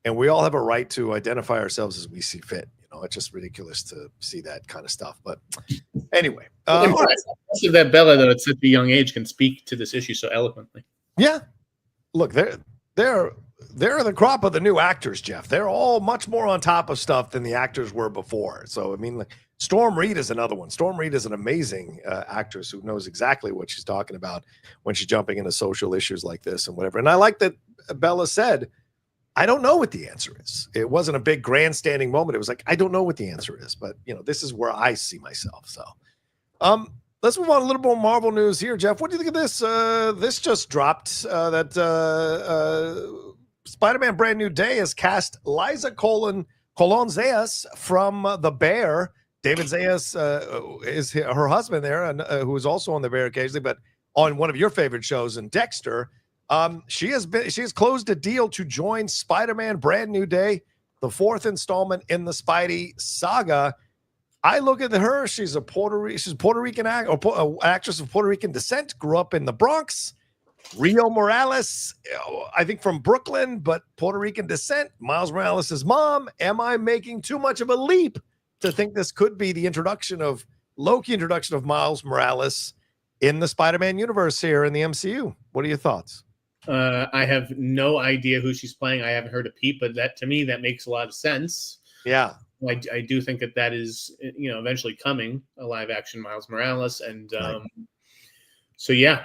and we all have a right to identify ourselves as we see fit. It's just ridiculous to see that kind of stuff. But anyway, impressive that Bella, though, at such a young age, can speak to this issue so eloquently. Yeah. Look, they're the crop of the new actors, Jeff. They're all much more on top of stuff than the actors were before. So, I mean, like, Storm Reed is another one. Storm Reed is an amazing actress who knows exactly what she's talking about when she's jumping into social issues like this and whatever. And I like that Bella said, I don't know what the answer is. It wasn't a big grandstanding moment. It was like, I don't know what the answer is, but this is where I see myself. So, let's move on a little more Marvel news here, Jeff. What do you think of this? This just dropped that Spider-Man Brand New Day has cast Liza Colón-Zayas from The Bear. David Zayas is her husband there, and who is also on The Bear occasionally, but on one of your favorite shows in Dexter. She has closed a deal to join Spider-Man Brand New Day the 4th installment in the Spidey saga. I look at her. She's a Puerto Rican actress of Puerto Rican descent. Grew up in the Bronx. Rio Morales, I think from Brooklyn, but Puerto Rican descent. Miles Morales' mom. Am I making too much of a leap to think this could be the Loki introduction of Miles Morales in the Spider-Man universe here in the MCU? What are your thoughts? I have no idea who she's playing. I haven't heard a peep, but to me, that makes a lot of sense. Yeah. I do think that is, eventually coming, a live action Miles Morales. And right. So yeah,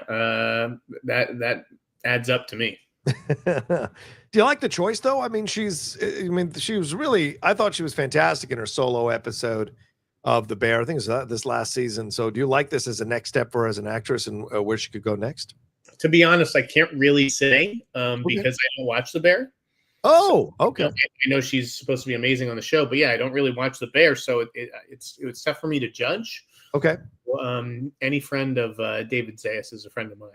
that adds up to me. Do you like the choice though? I mean, she was really, I thought she was fantastic in her solo episode of The Bear. I think it was this last season. So do you like this as a next step for her as an actress and where she could go next? To be honest, I can't really say because I don't watch The Bear. Oh, okay. I know she's supposed to be amazing on the show, but yeah, I don't really watch The Bear, so it's tough for me to judge. Okay. Any friend of David Zayas is a friend of mine.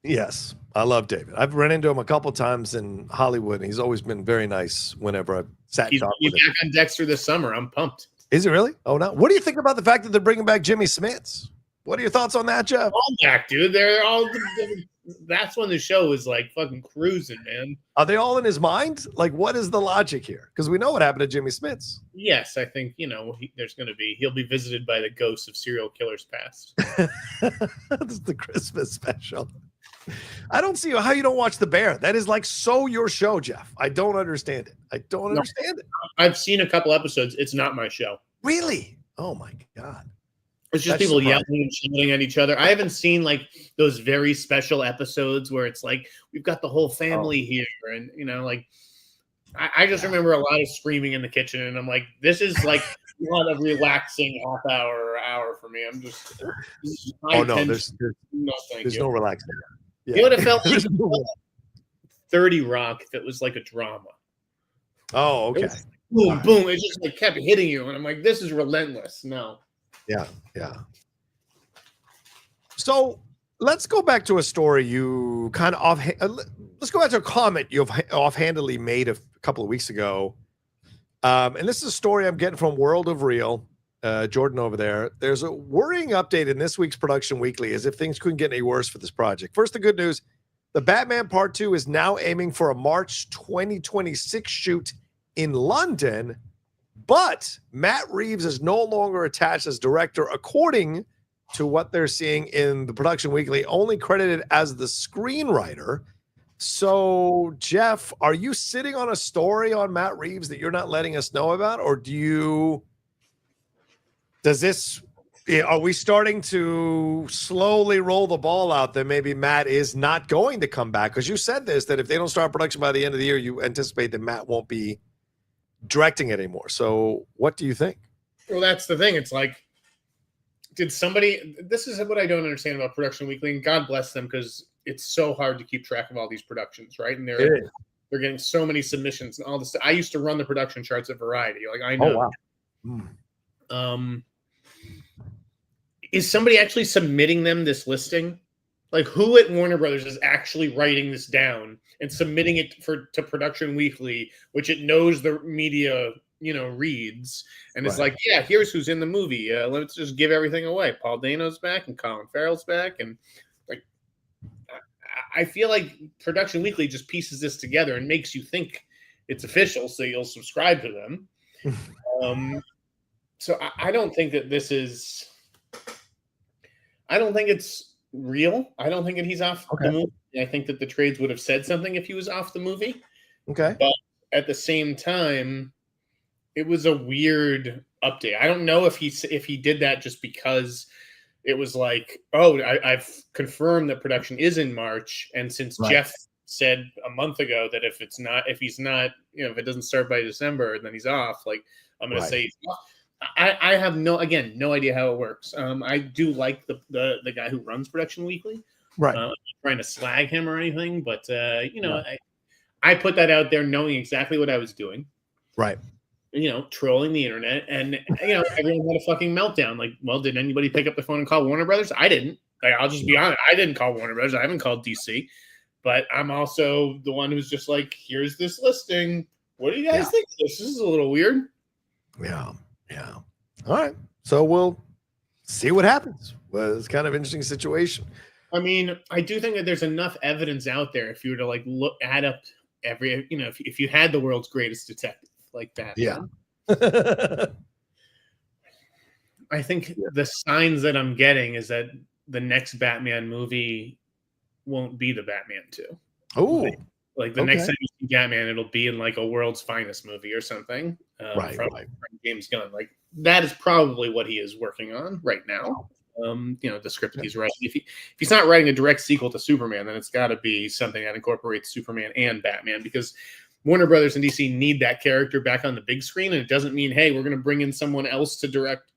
Yes, I love David. I've run into him a couple times in Hollywood, and he's always been very nice whenever I've sat and talked with him. He's back on Dexter this summer. I'm pumped. Is he really? Oh, no. What do you think about the fact that they're bringing back Jimmy Smits? What are your thoughts on that, Jeff? All back, dude. They're all. That's when the show is like fucking cruising, man. Are they all in his mind? Like, what is the logic here? Because we know what happened to Jimmy Smits. Yes, I think he'll be visited by the ghosts of serial killers past. This is the Christmas special. I don't see how you don't watch The Bear. That is like so your show, Jeff. I don't understand it. Understand it. I've seen a couple episodes. It's not my show. Really? Oh my God. It's just people yelling and shouting at each other. I haven't seen like those very special episodes where it's like we've got the whole family here, and I just remember a lot of screaming in the kitchen, and I'm like, this is like not a relaxing half hour for me. I'm just there's no relaxing. Yeah. It would have felt like 30 Rock if it was like a drama. Oh, okay. Boom, boom. It just like kept hitting you, and I'm like, this is relentless. No. Yeah. So let's go back to a story you kind of let's go back to a comment you've offhandedly made a couple of weeks ago. And this is a story I'm getting from World of Real, Jordan over there. There's a worrying update in this week's Production Weekly as if things couldn't get any worse for this project. First, the good news, the Batman Part 2 is now aiming for a March 2026 shoot in London. But Matt Reeves is no longer attached as director, according to what they're seeing in the Production Weekly, only credited as the screenwriter. So, Jeff, are you sitting on a story on Matt Reeves that you're not letting us know about? Or are we starting to slowly roll the ball out that maybe Matt is not going to come back? Because you said this, that if they don't start production by the end of the year, you anticipate that Matt won't be directing it anymore. So what do you think? Well, that's the thing. It's like, this is what I don't understand about Production Weekly, and God bless them, because it's so hard to keep track of all these productions, right? And they're getting so many submissions and all this. I used to run the production charts at Variety. Like, I know. Oh, wow. Is somebody actually submitting them this listing? Like, who at Warner Brothers is actually writing this down and submitting it to Production Weekly, which it knows the media, reads, and it's like, yeah, here's who's in the movie. Let's just give everything away. Paul Dano's back and Colin Farrell's back, and like, I feel like Production Weekly just pieces this together and makes you think it's official, so you'll subscribe to them. So I don't think that this is. I don't think it's real. I don't think that he's off the movie. I think that the trades would have said something if he was off the movie. Okay. But at the same time, it was a weird update. I don't know if he did that just because it was like, I've confirmed that production is in March, and since Jeff said a month ago that if it doesn't start by December, then he's off. Like, I'm going to say he's off. I have no idea how it works. I do like the guy who runs Production Weekly. Right. I'm not trying to slag him or anything, but I put that out there knowing exactly what I was doing. Right. Trolling the internet, and everyone had a fucking meltdown. Like, well, did anybody pick up the phone and call Warner Brothers? I didn't. Like, I'll just be honest. I didn't call Warner Brothers. I haven't called DC, but I'm also the one who's just like, here's this listing. What do you guys think of this? This is a little weird. Yeah. All right. So we'll see what happens. Well, it's kind of an interesting situation. I mean, I do think that there's enough evidence out there if you were to like add up every, if you had the world's greatest detective like that. Yeah. I think the signs that I'm getting is that the next Batman movie won't be the Batman 2. Oh, like the next time you see Batman, it'll be in like a World's Finest movie or something. From James Gunn. Like that is probably what he is working on right now. The script he's writing. If he's not writing a direct sequel to Superman, then it's got to be something that incorporates Superman and Batman, because Warner Brothers and DC need that character back on the big screen. And it doesn't mean, hey, we're going to bring in someone else to direct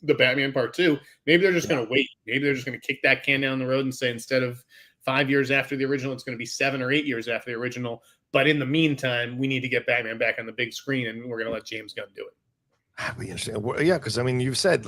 the Batman Part 2. Maybe they're just going to wait. Maybe they're just going to kick that can down the road and say, instead of 5 years after the original, it's going to be 7 or 8 years after the original. But in the meantime, we need to get Batman back on the big screen, and we're going to let James Gunn do it. That'd be interesting. Yeah, because I mean, you've said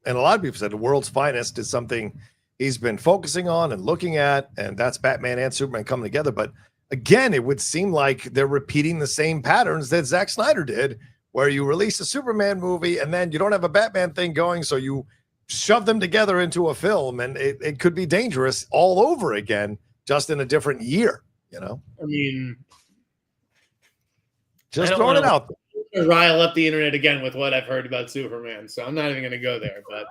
and a lot of people said the World's Finest is something he's been focusing on and looking at, and that's Batman and Superman coming together. But again, it would seem like they're repeating the same patterns that Zack Snyder did, where you release a Superman movie and then you don't have a Batman thing going, so you shove them together into a film, and it could be dangerous all over again, just in a different year. I mean, just throwing it out there. Rile up the internet again with what I've heard about Superman, so I'm not even going to go there. But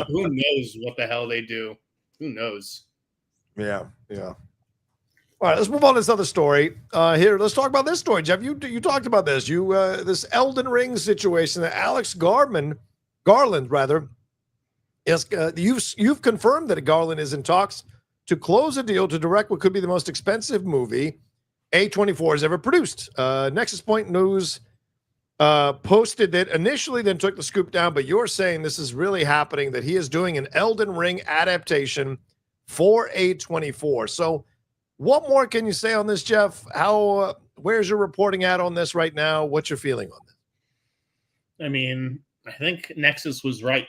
who knows what the hell they do? Who knows? Yeah. All right, let's move on to this other story. Here, let's talk about this story, Jeff. You talked about this. This Elden Ring situation that Alex Garland, is you've confirmed that Garland is in talks to close a deal to direct what could be the most expensive movie A24 has ever produced. Nexus Point News posted that initially, then took the scoop down, but you're saying this is really happening, that he is doing an Elden Ring adaptation for A24. So what more can you say on this, Jeff? Where's your reporting at on this right now? What's your feeling on this? I mean, I think Nexus was right.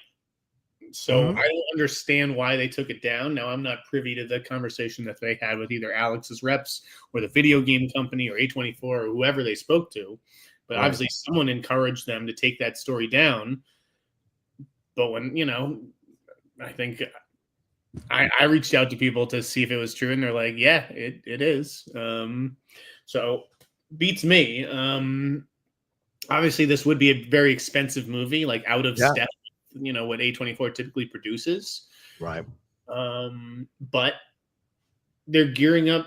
So I don't understand why they took it down. Now, I'm not privy to the conversation that they had with either Alex's reps or the video game company or A24 or whoever they spoke to. But obviously someone encouraged them to take that story down. But when, I think I reached out to people to see if it was true, and they're like, yeah, it is. So beats me. Obviously, this would be a very expensive movie, like out of step, what A24 typically produces. Right. But they're gearing up,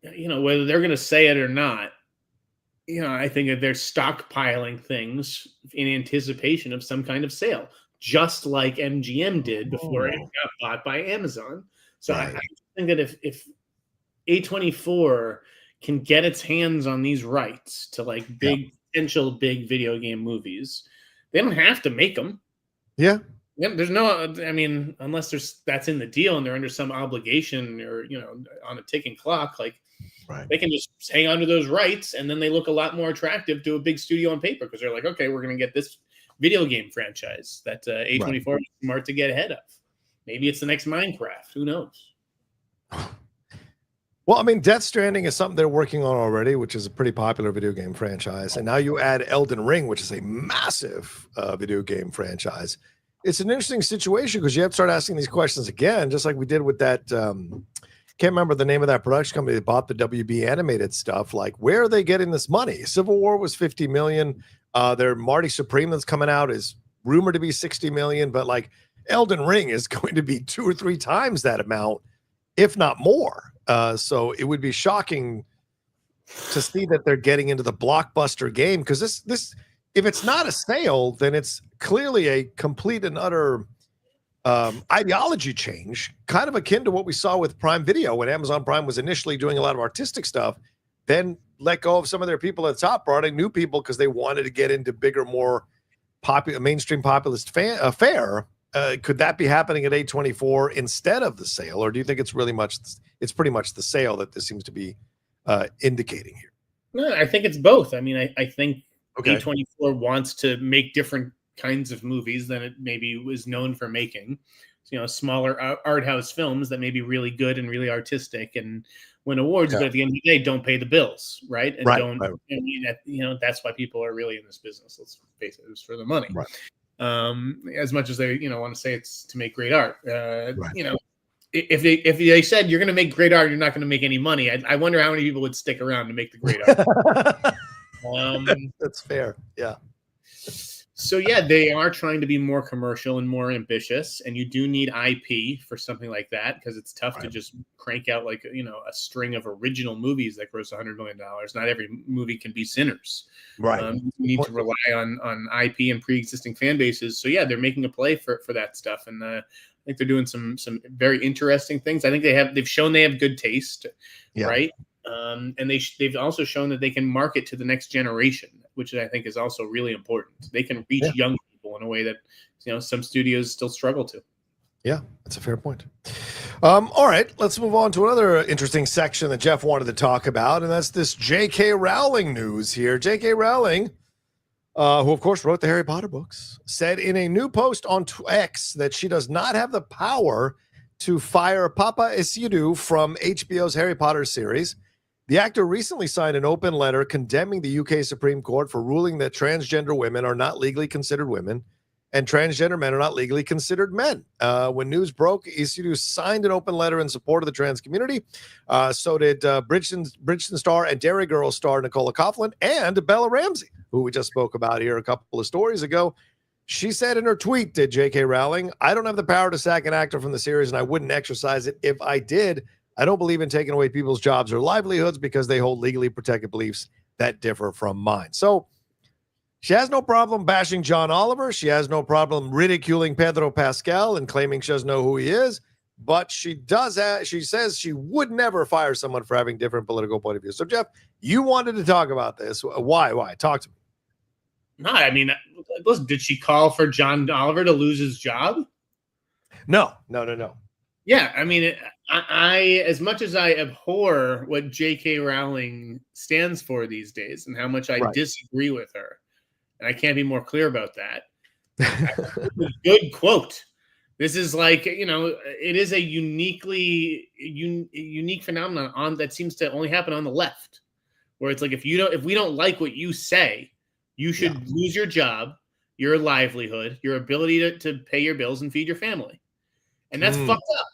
whether they're going to say it or not. I think that they're stockpiling things in anticipation of some kind of sale, just like MGM did before it got bought by Amazon. So I think that if A24 can get its hands on these rights to like potential big video game movies, they don't have to make them. Yeah. There's unless that's in the deal and they're under some obligation or, on a ticking clock, they can just hang on to those rights, and then they look a lot more attractive to a big studio on paper, because they're like, okay, we're going to get this video game franchise that A24 is smart to get ahead of. Maybe it's the next Minecraft. Who knows? Well, I mean, Death Stranding is something they're working on already, which is a pretty popular video game franchise. And now you add Elden Ring, which is a massive video game franchise. It's an interesting situation because you have to start asking these questions again, just like we did with that. Can't remember the name of that production company that bought the WB animated stuff. Like, where are they getting this money? Civil War was $50 million. Their Marty Supreme that's coming out is rumored to be $60 million, but like Elden Ring is going to be 2 or 3 times that amount, if not more. So it would be shocking to see that they're getting into the blockbuster game, because this if it's not a sale, then it's clearly a complete and utter ideology change, kind of akin to what we saw with Prime Video when Amazon Prime was initially doing a lot of artistic stuff, then let go of some of their people at the top, brought in new people because they wanted to get into bigger, more popular, mainstream populist fare. Could that be happening at A24 instead of the sale, or do you think it's pretty much the sale that this seems to be indicating here? No, I think it's both. I mean, I think A24 wants to make different kinds of movies than it maybe was known for making. smaller art house films that may be really good and really artistic and win awards, but at the end of the day, don't pay the bills, right? And that's why people are really in this business. Let's face it, it's for the money. Right. As much as they want to say it's to make great art, if they said you're going to make great art, you're not going to make any money, I wonder how many people would stick around to make the great art. That's fair. Yeah. So yeah, they are trying to be more commercial and more ambitious, and you do need IP for something like that because it's tough to just crank out like a string of original movies that gross $100 million. Not every movie can be Sinners. Right. You need to rely on IP and pre-existing fan bases. So yeah, they're making a play for that stuff, and I think they're doing some very interesting things. I think they've shown they have good taste, right? And they've also shown that they can market to the next generation, which I think is also really important. They can reach young people in a way that some studios still struggle to. Yeah, that's a fair point. All right, let's move on to another interesting section that Jeff wanted to talk about, and that's this J.K. Rowling news here. J.K. Rowling, who of course wrote the Harry Potter books, said in a new post on X that she does not have the power to fire Paapa Essiedu from HBO's Harry Potter series. The actor recently signed an open letter condemning the UK Supreme Court for ruling that transgender women are not legally considered women and transgender men are not legally considered men. When news broke, Essiedu signed an open letter in support of the trans community. So did Bridgerton star and Dairy Girl star Nicola Coughlan and Bella Ramsey, who we just spoke about here a couple of stories ago. She said in her tweet to J.K. Rowling, "I don't have the power to sack an actor from the series, and I wouldn't exercise it if I did. I don't believe in taking away people's jobs or livelihoods because they hold legally protected beliefs that differ from mine." So she has no problem bashing John Oliver. She has no problem ridiculing Pedro Pascal and claiming she doesn't know who he is. But she says she would never fire someone for having different political point of view. So, Jeff, you wanted to talk about this. Why? Talk to me. No, I mean, listen, did she call for John Oliver to lose his job? No. Yeah, I mean, I as much as I abhor what J.K. Rowling stands for these days and how much I disagree with her, and I can't be more clear about that. Good quote. This is like, it is a unique phenomenon that seems to only happen on the left, where it's like if we don't like what you say, you should lose your job, your livelihood, your ability to pay your bills and feed your family, and that's fucked up.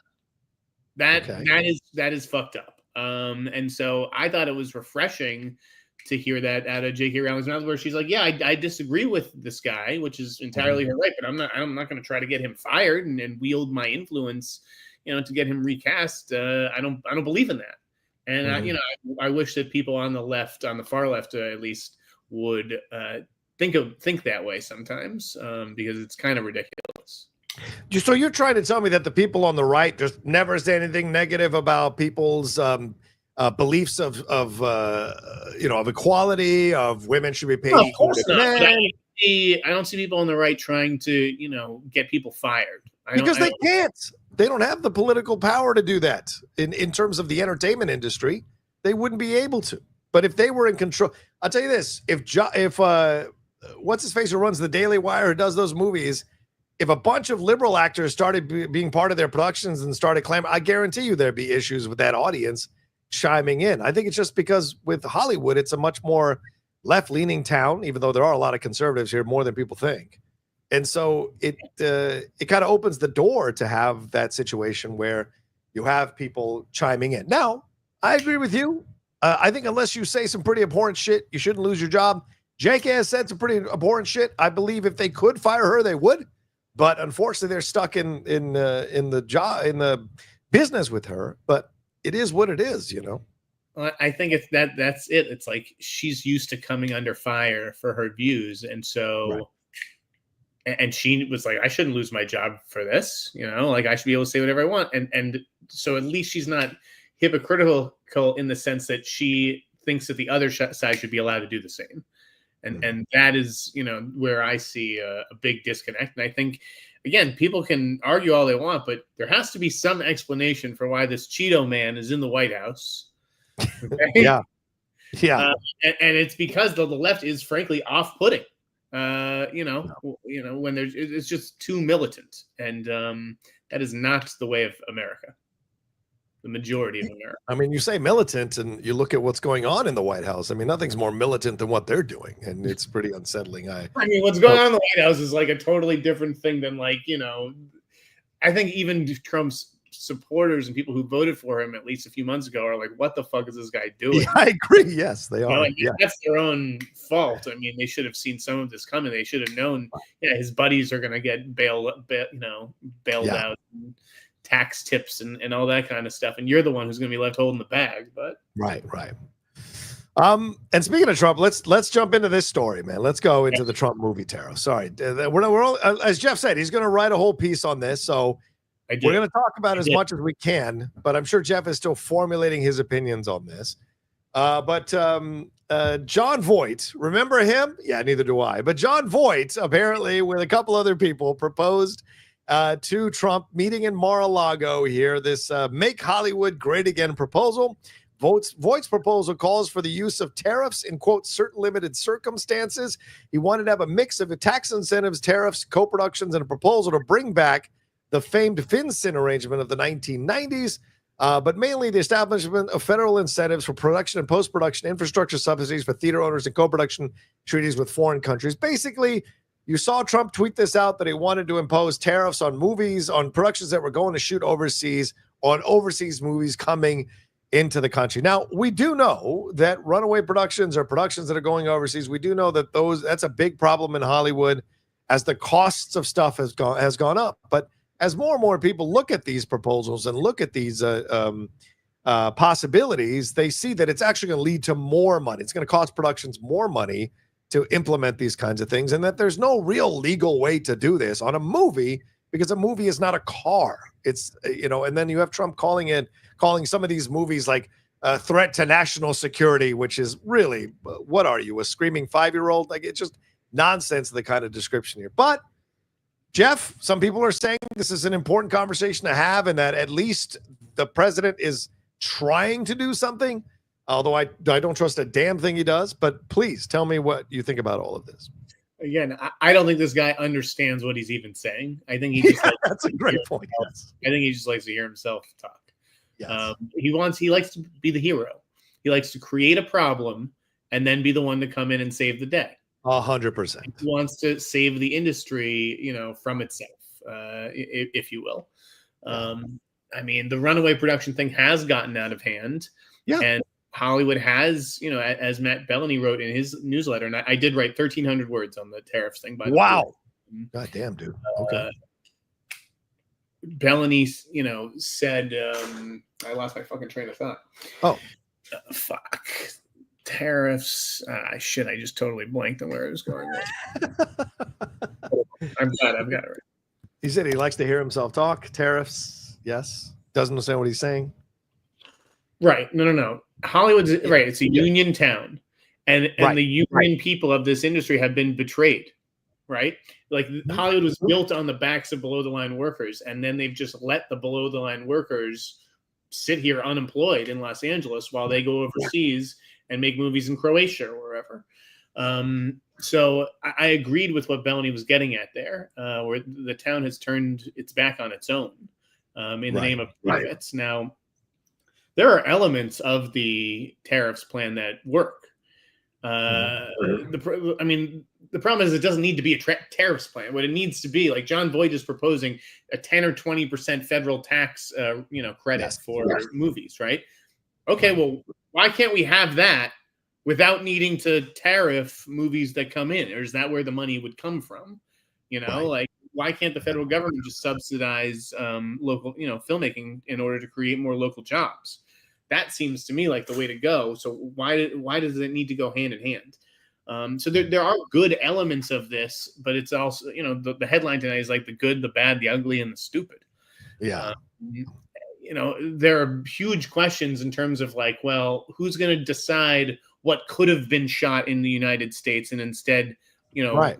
That is fucked up. And so I thought it was refreshing to hear that out of J.K. Rowling's mouth, where she's like, "Yeah, I disagree with this guy, which is entirely her right, but I'm not going to try to get him fired and wield my influence, to get him recast. I don't believe in that." And I wish that people on the left, on the far left, at least, would think that way sometimes, because it's kind of ridiculous. So you're trying to tell me that the people on the right just never say anything negative about people's beliefs of equality, of women should be paid equal to men? I don't see people on the right trying to get people fired because they can't. They don't have the political power to do that in terms of the entertainment industry. They wouldn't be able to. But if they were in control, I'll tell you this: if what's his face who runs the Daily Wire, who does those movies, if a bunch of liberal actors started being part of their productions and started claiming, I guarantee you there'd be issues with that audience chiming in. I think it's just because with Hollywood, it's a much more left-leaning town, even though there are a lot of conservatives here, more than people think. And so it kind of opens the door to have that situation where you have people chiming in. Now, I agree with you. I think unless you say some pretty abhorrent shit, you shouldn't lose your job. J.K. has said some pretty abhorrent shit. I believe if they could fire her, they would. But unfortunately, they're stuck in the business with her. But it is what it is, Well, I think it's that's it. It's like she's used to coming under fire for her views, and so, and she was like, I shouldn't lose my job for this, like I should be able to say whatever I want, and so at least she's not hypocritical in the sense that she thinks that the other side should be allowed to do the same. And that is, where I see a big disconnect. And I think, again, people can argue all they want, but there has to be some explanation for why this Cheeto man is in the White House. Okay? Yeah. And it's because the left is frankly off-putting. When it's just too militant, and That is not the way of America. The majority of America. I mean, you say militant, and you look at what's going on in the White House. I mean, nothing's more militant than what they're doing, and it's pretty unsettling. I mean, what's going on in the White House is like a totally different thing than like, you know, I think even Trump's supporters and people who voted for him at least a few months ago are like, what the fuck is this guy doing? Yeah, I agree. Yes, they are. You know, like, that's their own fault. I mean, they should have seen some of this coming. They should have known, his buddies are going to get bailed out, and tax tips and all that kind of stuff. And you're the one who's going to be left holding the bag. But right. And speaking of Trump, let's jump into this story, man. Let's go into the Trump movie tarot. Sorry, we're all, as Jeff said, he's going to write a whole piece on this. So we're going to talk about as much as we can, but I'm sure Jeff is still formulating his opinions on this. But John Voight, remember him? Yeah, neither do I. But John Voight, apparently, with a couple other people, proposed to Trump meeting in Mar-a-Lago here, this Make Hollywood Great Again proposal. Voight's proposal calls for the use of tariffs in, quote, certain limited circumstances. He wanted to have a mix of tax incentives, tariffs, co-productions, and a proposal to bring back the famed FinCEN arrangement of the 1990s, but mainly the establishment of federal incentives for production and post-production infrastructure subsidies for theater owners and co-production treaties with foreign countries. Basically, you saw Trump tweet this out that he wanted to impose tariffs on movies, on productions that were going to shoot overseas, on overseas movies coming into the country. Now, we do know that runaway productions or productions that are going overseas, we do know that that's a big problem in Hollywood as the costs of stuff has gone up. But as more and more people look at these proposals and look at these possibilities, they see that it's actually going to lead to more money. It's going to cost productions more money to implement these kinds of things, and that there's no real legal way to do this on a movie, because a movie is not a car. It's, and then you have Trump calling some of these movies like a threat to national security, which is really, what are you, a screaming 5-year-old? Like, it's just nonsense, the kind of description here. But Jeff, some people are saying this is an important conversation to have, and that at least the president is trying to do something, although I don't trust a damn thing he does. But please tell me what you think about all of this. Again, I don't think this guy understands what he's even saying. I think he just that's a great point. Yes. I think he just likes to hear himself talk. Yes. He likes to be the hero. He likes to create a problem and then be the one to come in and save the day. 100%. He wants to save the industry, from itself, if you will. I mean, the runaway production thing has gotten out of hand. Yeah. And Hollywood has, as Matt Bellany wrote in his newsletter, and I did write 1,300 words on the tariffs thing. By the way. Wow. God damn, dude. Okay. Bellany, said, I lost my fucking train of thought. Oh. Fuck. Tariffs. I just totally blanked on where it was going. I'm glad I've got it right. He said he likes to hear himself talk. Tariffs. Yes. Doesn't understand what he's saying. Right. No. Hollywood's right. It's a union town, and the union people of this industry have been betrayed. Right. Like Hollywood was built on the backs of below the line workers, and then they've just let the below the line workers sit here unemployed in Los Angeles while they go overseas and make movies in Croatia or wherever. So I agreed with what Bellany was getting at there, where the town has turned its back on its own in the name of profits. Now, there are elements of the tariffs plan that work. The problem is it doesn't need to be a tariffs plan. What it needs to be, like John Voight is proposing, a 10 or 20% federal tax, credit for movies, right? Okay, well, why can't we have that without needing to tariff movies that come in? Or is that where the money would come from? Like, why can't the federal government just subsidize local, filmmaking in order to create more local jobs? That seems to me like the way to go. So why does it need to go hand in hand? So there are good elements of this, but it's also, the headline tonight is like the good, the bad, the ugly, and the stupid. Yeah. There are huge questions in terms of like, well, who's going to decide what could have been shot in the United States and instead, had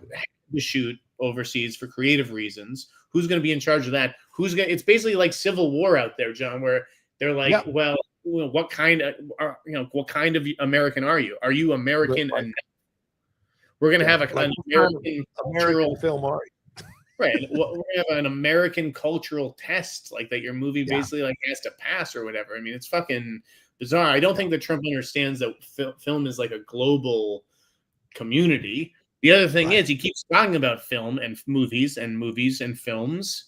to shoot overseas for creative reasons? Who's going to be in charge of that? It's basically like Civil War out there, John, where they're like, well, what kind of American are you? Are you American? Right. We're going to have an American film are you? Right. We have an American cultural test like that your movie basically like has to pass or whatever. I mean, it's fucking bizarre. I don't think that Trump understands that film is like a global community. The other thing is he keeps talking about film and movies and films,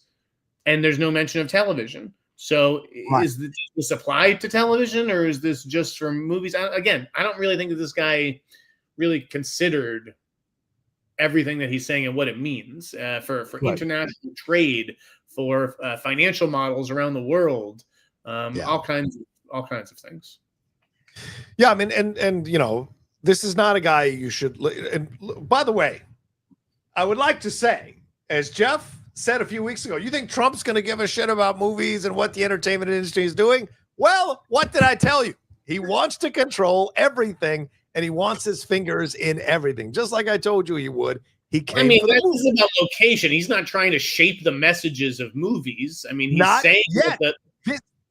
and there's no mention of television. So is this applied to television, or is this just for movies? I don't really think that this guy really considered everything that he's saying and what it means for international trade, for financial models around the world, all kinds of things. Yeah, I mean, and you know, this is not a guy you should. And by the way, I would like to say, as Jeff said a few weeks ago, you think Trump's going to give a shit about movies and what the entertainment industry is doing? Well, what did I tell you? He wants to control everything, and he wants his fingers in everything, just like I told you he would. He came. I mean, this is about location. He's not trying to shape the messages of movies. I mean, he's saying that.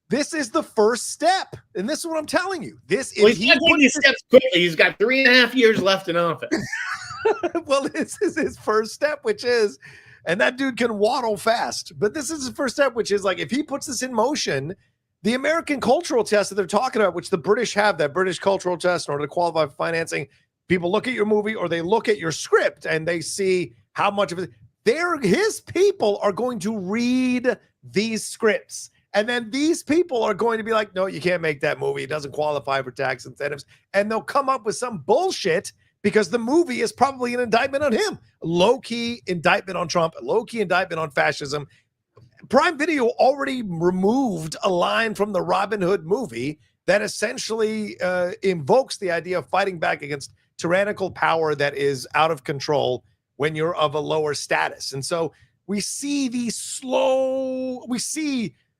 This is the first step, and this is what I'm telling you. He's not taking these steps quickly. He's got 3.5 years left in office. Well, this is his first step, which is, and that dude can waddle fast. But this is his first step, which is like if he puts this in motion, the American cultural test that they're talking about, which the British have, that British cultural test in order to qualify for financing. People look at your movie or they look at your script and they see how much of it. His people are going to read these scripts. And then these people are going to be like, no, you can't make that movie. It doesn't qualify for tax incentives. And they'll come up with some bullshit because the movie is probably an indictment on him. Low-key indictment on Trump, low-key indictment on fascism. Prime Video already removed a line from the Robin Hood movie that essentially invokes the idea of fighting back against tyrannical power that is out of control when you're of a lower status. And so we see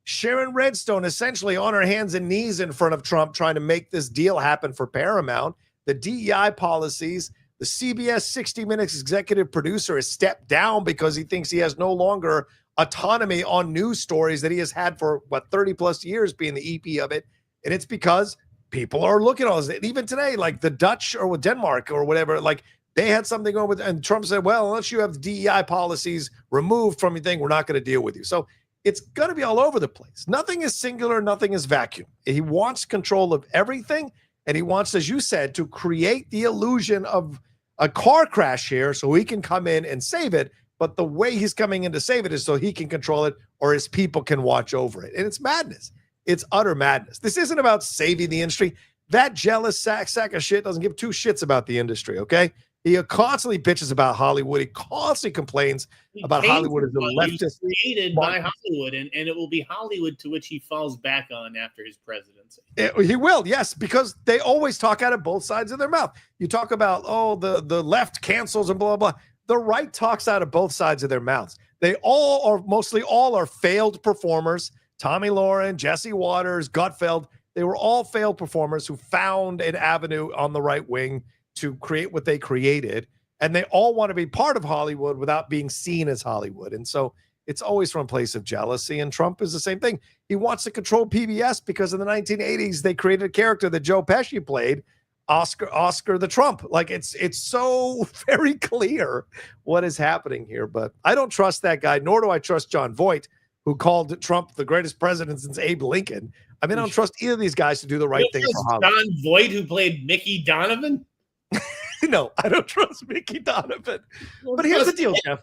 Sharon Redstone essentially on her hands and knees in front of Trump trying to make this deal happen for Paramount. The DEI policies, the CBS 60 Minutes executive producer has stepped down because he thinks he has no longer autonomy on news stories that he has had for, 30 plus years being the EP of it. And it's because people are looking at all this. Even today, like the Dutch or with Denmark or whatever, like they had something going with, and Trump said, well, unless you have DEI policies removed from your thing, we're not going to deal with you. So it's going to be all over the place. Nothing is singular. Nothing is vacuum. He wants control of everything. And he wants, as you said, to create the illusion of a car crash here so he can come in and save it. But the way he's coming in to save it is so he can control it or his people can watch over it. And it's madness. It's utter madness. This isn't about saving the industry. That jealous sack of shit doesn't give two shits about the industry, okay? He constantly bitches about Hollywood. He constantly complains about Hollywood as a leftist. Created by Hollywood, and it will be Hollywood to which he falls back on after his presidency. He will, yes, because they always talk out of both sides of their mouth. You talk about, the left cancels and blah, blah, blah. The right talks out of both sides of their mouths. They mostly all are failed performers. Tommy Lauren, Jesse Waters, Gutfeld, they were all failed performers who found an avenue on the right wing to create what they created. And they all want to be part of Hollywood without being seen as Hollywood. And so it's always from a place of jealousy. And Trump is the same thing. He wants to control PBS because in the 1980s, they created a character that Joe Pesci played, Oscar the Trump. Like it's so very clear what is happening here. But I don't trust that guy, nor do I trust John Voight, who called Trump the greatest president since Abe Lincoln. I mean, I don't trust either of these guys to do the right thing for Hollywood. John Voight, who played Mickey Donovan? No, I don't trust Mickey Donovan. But here's the deal, Jeff.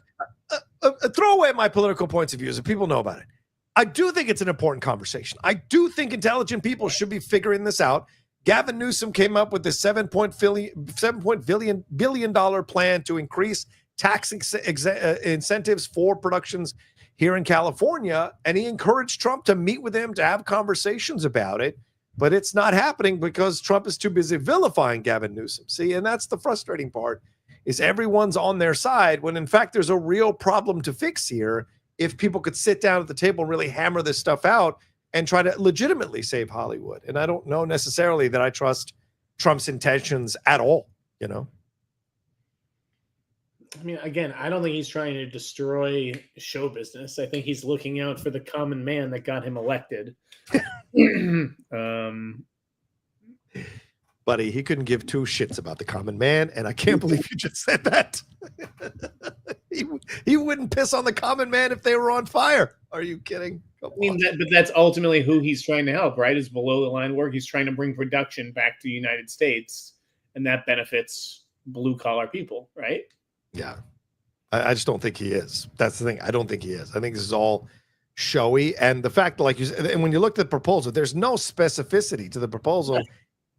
Throw away my political points of view so people know about it. I do think it's an important conversation. I do think intelligent people should be figuring this out. Gavin Newsom came up with this $7 billion plan to increase tax incentives for productions here in California, and he encouraged Trump to meet with him to have conversations about it. But it's not happening because Trump is too busy vilifying Gavin Newsom. See, and that's the frustrating part, is everyone's on their side when, in fact, there's a real problem to fix here if people could sit down at the table and really hammer this stuff out and try to legitimately save Hollywood. And I don't know necessarily that I trust Trump's intentions at all, you know? I mean, again, I don't think he's trying to destroy show business. I think he's looking out for the common man that got him elected. Buddy, he couldn't give two shits about the common man, and I can't believe you just said that. he wouldn't piss on the common man if they were on fire. Are you kidding? I mean, but that's ultimately who he's trying to help, right? Is below the line work. He's trying to bring production back to the United States, and that benefits blue collar people, right? Yeah. I just don't think he is. That's the thing. I don't think he is. I think this is all showy. And the fact, like you said, and when you looked at the proposal, there's no specificity to the proposal.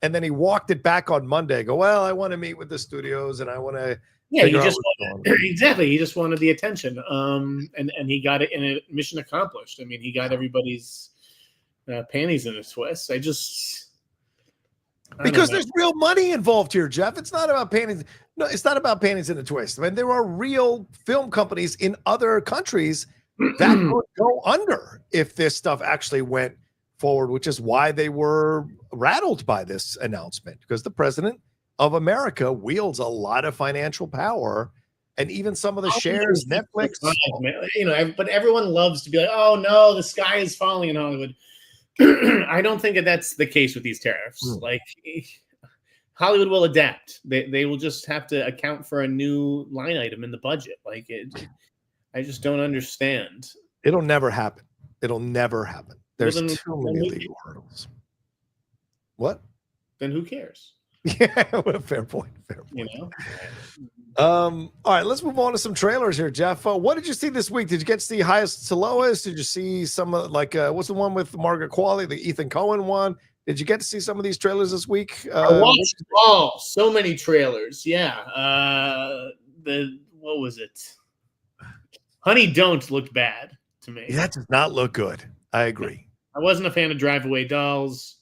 And then he walked it back on Monday. Go, well, I want to meet with the studios and I want to. Yeah, he just exactly. He just wanted the attention, and he got it in a mission accomplished. I mean, he got everybody's panties in a twist. Because there's real money involved here, Jeff. It's not about panties. No, it's not about panties in a twist. I mean, there are real film companies in other countries that could go under if this stuff actually went forward, which is why they were rattled by this announcement, because the president of America wields a lot of financial power, and even some of the shares, Netflix, but everyone loves to be like, oh no, the sky is falling in Hollywood. I don't think that's the case with these tariffs. Like, Hollywood will adapt. They will just have to account for a new line item in the budget. Like, I just don't understand. It'll never happen. It'll never happen. There's too many legal hurdles. What? Then who cares? Yeah, fair point. Fair point. You know. All right, let's move on to some trailers here, Jeff. What did you see this week? Did you get to see Highest to Lowest? Did you see some what's the one with Margaret Qualley, the Ethan Cohen one? Did you get to see some of these trailers this week? I watched so many trailers. Yeah. What was it? Honey Don't looked bad to me. That does not look good. I agree. I wasn't a fan of Drive Away Dolls.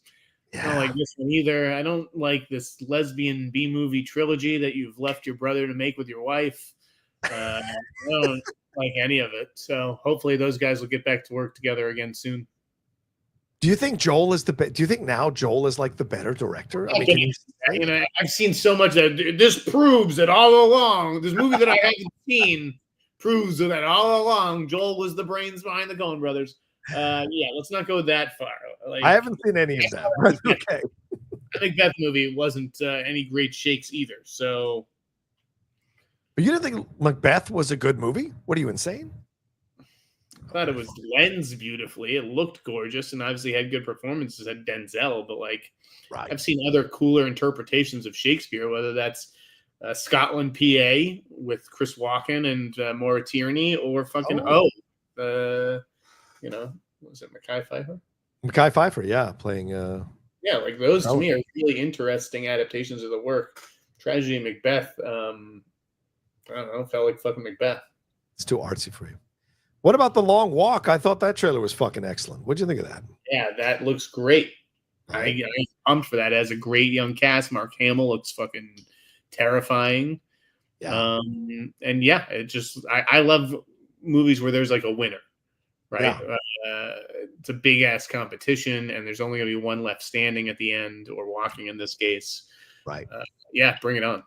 Yeah. I don't like this one either. I don't like this lesbian B-movie trilogy that you've left your brother to make with your wife. I don't like any of it. So hopefully those guys will get back to work together again soon. Do you think Joel is do you think now Joel is like the better director? I mean, I've seen so much that this proves that all along, this movie that I haven't seen proves that all along Joel was the brains behind the Coen brothers. Let's not go that far. Like, I haven't seen any of that. But okay. I think that movie wasn't any great shakes either. So, but you didn't think Macbeth was a good movie? What are you, insane? I thought it was lensed beautifully. It looked gorgeous, and obviously had good performances at Denzel. But I've seen other cooler interpretations of Shakespeare, whether that's Scotland, PA, with Chris Walken and Maura Tierney, or fucking was it Mekhi Phifer? Mekhi Phifer, yeah, playing. Like those to me are really interesting adaptations of the work. Tragedy and Macbeth. I don't know, felt like fucking Macbeth. It's too artsy for you. What about The Long Walk? I thought that trailer was fucking excellent. What'd you think of that? Yeah, that looks great. I'm pumped for that. As a great young cast, Mark Hamill looks fucking terrifying. Yeah. I love movies where there's like a winner. Right. Yeah. It's a big ass competition, and there's only going to be one left standing at the end, or walking in this case. Right. Bring it on.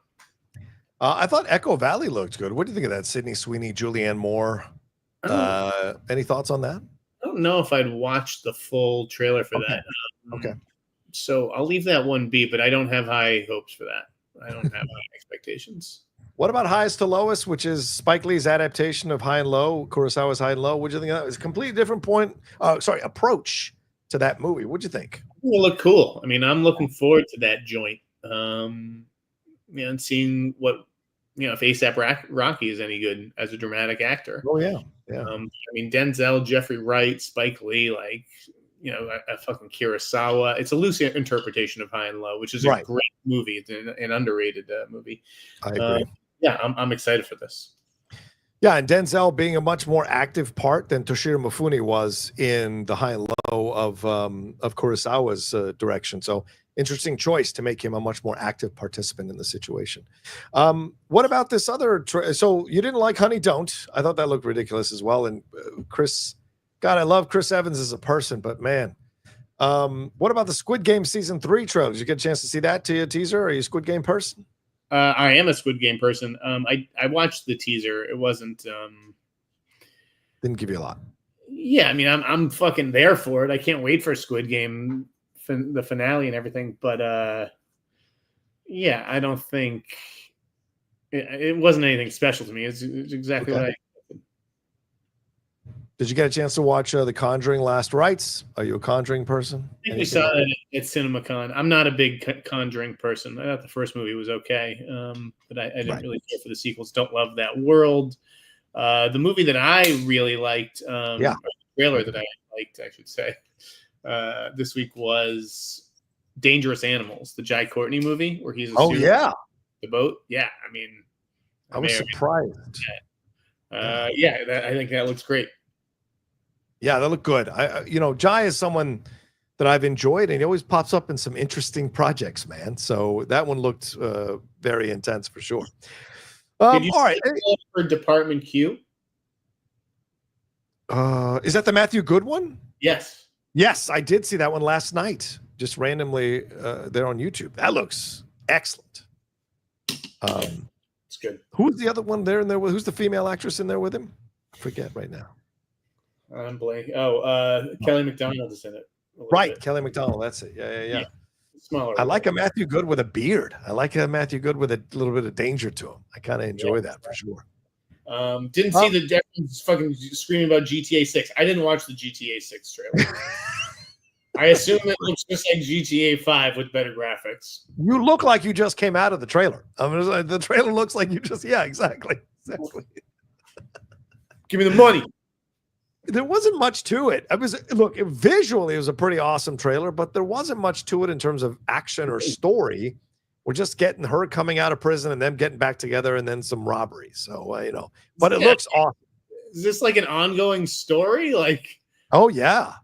I thought Echo Valley looked good. What do you think of that? Sydney Sweeney, Julianne Moore. Any thoughts on that? I don't know if I'd watched the full trailer for that. Okay. So I'll leave that one be, but I don't have high hopes for that. I don't have high expectations. What about Highest to Lowest, which is Spike Lee's adaptation of High and Low, Kurosawa's High and Low? What do you think of that? It's a completely different approach to that movie. What'd you think? It looked cool. I mean, I'm looking forward to that joint. And seeing what, if A$AP Rocky is any good as a dramatic actor. Oh, yeah. Yeah. Denzel, Jeffrey Wright, Spike Lee, a fucking Kurosawa. It's a loose interpretation of High and Low, which is a great movie. It's an underrated movie. I agree. I'm excited for this. Yeah, and Denzel being a much more active part than Toshiro Mifune was in the High and Low of Kurosawa's direction. So interesting choice to make him a much more active participant in the situation. What about this other? So you didn't like Honey Don't? I thought that looked ridiculous as well. And God, I love Chris Evans as a person, but man, what about the Squid Game season 3 trailer? Did you get a chance to see that teaser? Are you a Squid Game person? I am a Squid Game person. I watched the teaser. It wasn't didn't give you a lot. Yeah, I mean, I'm fucking there for it. I can't wait for Squid Game, the finale and everything. But I don't think It wasn't anything special to me. It's exactly what I. Did you get a chance to watch The Conjuring: Last Rites? Are you a Conjuring person? I think we saw it at CinemaCon. I'm not a big Conjuring person. I thought the first movie was okay, but I didn't really care for the sequels. Don't love that world. The movie that I really liked, the trailer that I liked, I should say, this week was Dangerous Animals, the Jai Courtney movie where he's the boat. Yeah, I mean, I was surprised. I think that looks great. Yeah, that looked good. Jai is someone that I've enjoyed, and he always pops up in some interesting projects, man. So that one looked very intense for sure. Did you see for Department Q? Is that the Matthew Good one? Yes. Yes, I did see that one last night, just randomly there on YouTube. That looks excellent. It's good. Who's the other one there in there? Who's the female actress in there with him? I forget right now. I'm blanking. Kelly McDonald is in it. Right, Kelly McDonald. That's it. Yeah. Smaller. I like a Matthew Good with a beard. I like a Matthew Good with a little bit of danger to him. I kind of enjoy that for sure. Didn't see the Jeffrey's fucking screaming about GTA 6. I didn't watch the GTA 6 trailer. I assume it looks just like GTA 5 with better graphics. You look like you just came out of the trailer. I mean, the trailer looks like you just, exactly. Give me the money. There wasn't much to it. Visually, it was a pretty awesome trailer, but there wasn't much to it in terms of action or story. We're just getting her coming out of prison and them getting back together and then some robbery. So, but it looks awesome. Is this like an ongoing story? Oh yeah.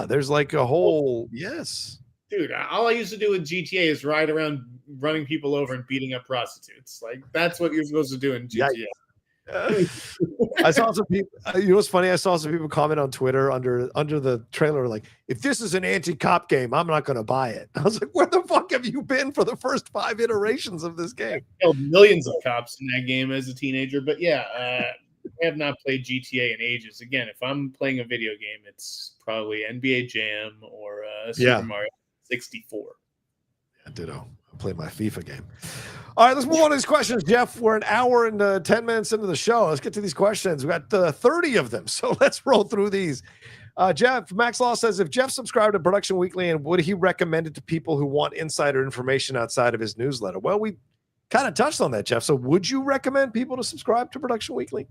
There's like a whole, yes. Dude, all I used to do with GTA is ride around running people over and beating up prostitutes. That's what you're supposed to do in GTA. Yeah. I saw some people. What's funny? I saw some people comment on Twitter under the trailer, like, "If this is an anti-cop game, I'm not going to buy it." I was like, "Where the fuck have you been for the first 5 iterations of this game?" I killed millions of cops in that game as a teenager, but I have not played GTA in ages. Again, if I'm playing a video game, it's probably NBA Jam or Super Mario 64. Yeah, ditto. I play my FIFA game. All right, let's move on to these questions, Jeff. We're an hour and 10 minutes into the show. Let's get to these questions. We got 30 of them, so let's roll through these. Jeff, Max Law says, if Jeff subscribed to Production Weekly, and would he recommend it to people who want insider information outside of his newsletter? Well, we kind of touched on that, Jeff. So would you recommend people to subscribe to Production Weekly?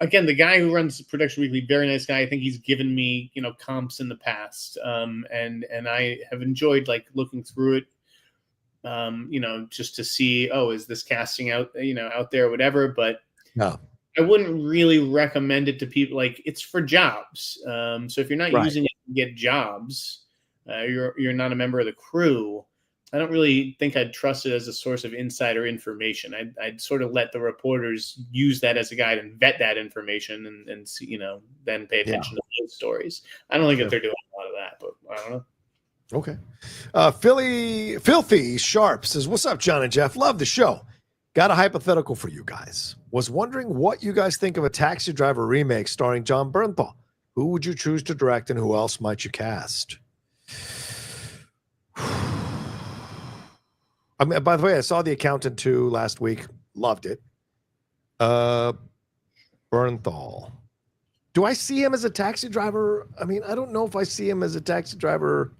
Again, the guy who runs Production Weekly, very nice guy. I think he's given me, comps in the past, and I have enjoyed looking through it. Just to see, is this casting out there or whatever, but no, I wouldn't really recommend it to people. It's for jobs. So if you're not using it to get jobs, you're not a member of the crew. I don't really think I'd trust it as a source of insider information. I'd sort of let the reporters use that as a guide and vet that information and see, then pay attention to those stories. I don't think that they're doing a lot of that, but I don't know. Okay. Filthy Sharp says, what's up, John and Jeff? Love the show. Got a hypothetical for you guys. Was wondering what you guys think of a Taxi Driver remake starring John Bernthal. Who would you choose to direct and who else might you cast? I mean, by the way, I saw The Accountant 2 last week. Loved it. Bernthal. Do I see him as a taxi driver? I mean, I don't know if I see him as a taxi driver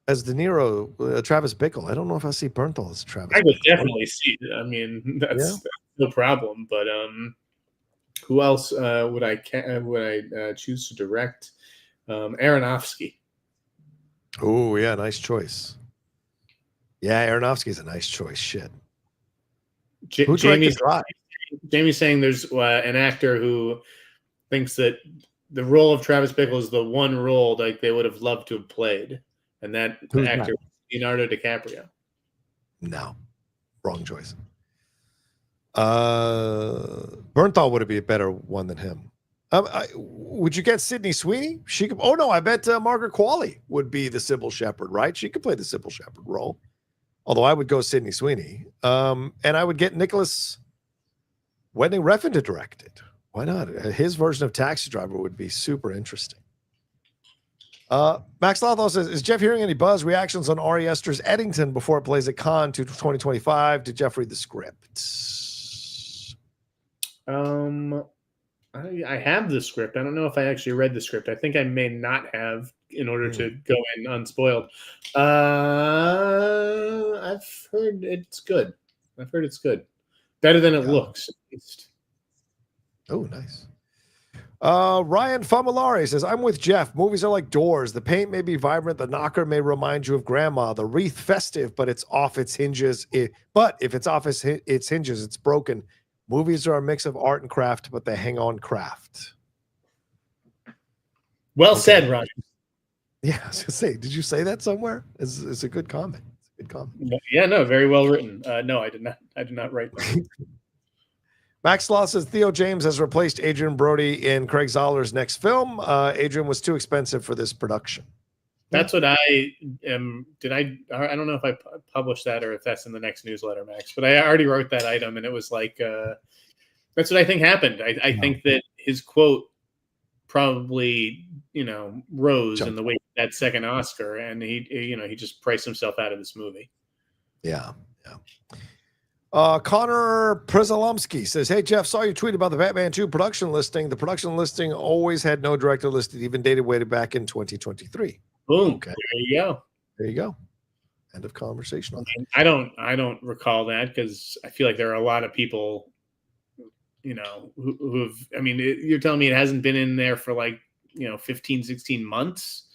as De Niro, Travis Bickle. I don't know if I see Bernthal as Travis. I would definitely see it. I mean, that's no problem. But who else would I choose to direct? Aronofsky. Oh yeah, nice choice. Yeah, Aronofsky's a nice choice. Shit. Jamie's saying there's an actor who thinks that the role of Travis Bickle is the one role they would have loved to have played. And that actor was Leonardo DiCaprio. No, wrong choice. Bernthal would be a better one than him. Would you get Sydney Sweeney? She could. Oh no, I bet Margaret Qualley would be the Sybil Shepherd, right? She could play the Sybil Shepherd role. Although I would go Sydney Sweeney, and I would get Nicholas Winding Refn to direct it. Why not? His version of Taxi Driver would be super interesting. Max Lotho says, is Jeff hearing any buzz reactions on Ari Aster's Eddington before it plays at Con to 2025? Did Jeff read the script? I have the script. I don't know if I actually read the script. I think I may not have in order to go in unspoiled. I've heard it's good. Better than it looks, at least. Oh, nice. Ryan Familari says, I'm with Jeff. Movies are like doors. The paint may be vibrant. The knocker may remind you of grandma. The wreath festive, but it's off its hinges. But if it's off its hinges, it's broken. Movies are a mix of art and craft, but they hang on craft. Well said, Ryan. Yeah, I was gonna say, did you say that somewhere? It's a good comment. It's a good comment. Yeah, no, very well written. No, I did not write that. Max Law says Theo James has replaced Adrian Brody in Craig Zoller's next film. Adrian was too expensive for this production. That's what I am. I don't know if I published that or if that's in the next newsletter, Max, but I already wrote that item, and it was like, that's what I think happened. I think that his quote probably, rose in the wake of that second Oscar, and he just priced himself out of this movie. Yeah. Connor Przalomski says, hey, Jeff, saw your tweet about the Batman 2 production listing. The production listing always had no director listed, even dated way back in 2023. Boom. Okay. There you go. End of conversation. I don't recall that because I feel like there are a lot of people, who've, you're telling me it hasn't been in there for 15, 16 months.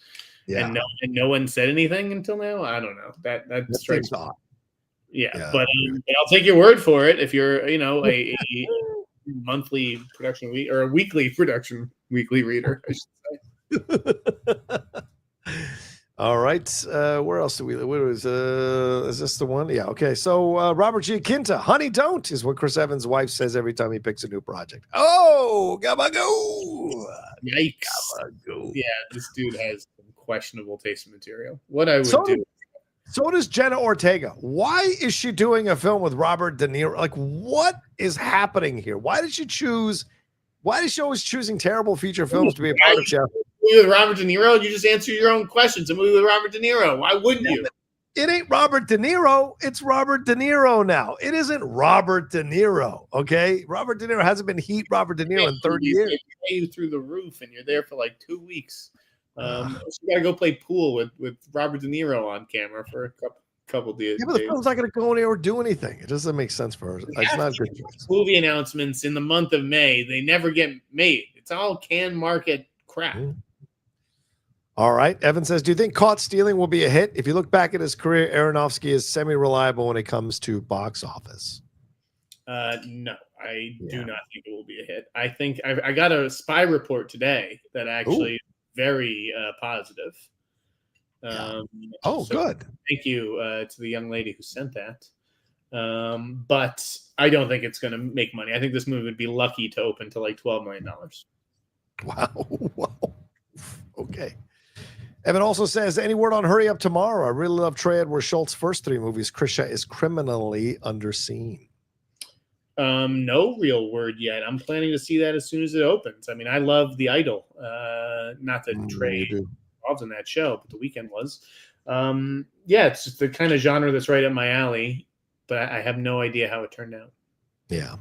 Yeah. And no one said anything until now. I don't know. That strikes me. Yeah, but I'll take your word for it. If you're, a monthly production week or a weekly production weekly reader, I should say. All right. Where else do we? What was? Is this the one? Yeah. Okay. So Robert G. Quinta, "Honey, don't" is what Chris Evans' wife says every time he picks a new project. Oh, gabago! Yikes! Gabago. Yeah, this dude has some questionable taste in material. What I would do. So does Jenna Ortega. Why is she doing a film with Robert De Niro? Like, what is happening here? Why did she always choosing terrible feature films to be a part of, Jeff? With Robert De Niro? You just answer your own questions. A movie with Robert De Niro. Why wouldn't you? It ain't Robert De Niro. It's Robert De Niro now. It isn't Robert De Niro, okay? Robert De Niro hasn't been Robert De Niro in 30 years. They pay you through the roof, and you're there for 2 weeks. So you gotta go play pool with Robert De Niro on camera for a couple days. Yeah, but the film's not gonna go anywhere or do anything. It doesn't make sense for her. It's not good. Movie announcements in the month of May, they never get made. It's all can market crap. All right. Evan says, do you think Caught Stealing will be a hit? If you look back at his career, Aronofsky is semi-reliable when it comes to box office. No, I do not think it will be a hit. I think I got a spy report today that actually very positive. Good. Thank you to the young lady who sent that. But I don't think it's going to make money. I think this movie would be lucky to open to $12 million. Wow. Okay. Evan also says, any word on Hurry Up Tomorrow? I really love Trey Edward Schultz's first 3 movies. Krisha is criminally underseen. No real word yet. I'm planning to see that as soon as it opens. I love The Idol. Not that Trey involved in that show, but The Weeknd was. It's just the kind of genre that's right up my alley, but I have no idea how it turned out. Yeah.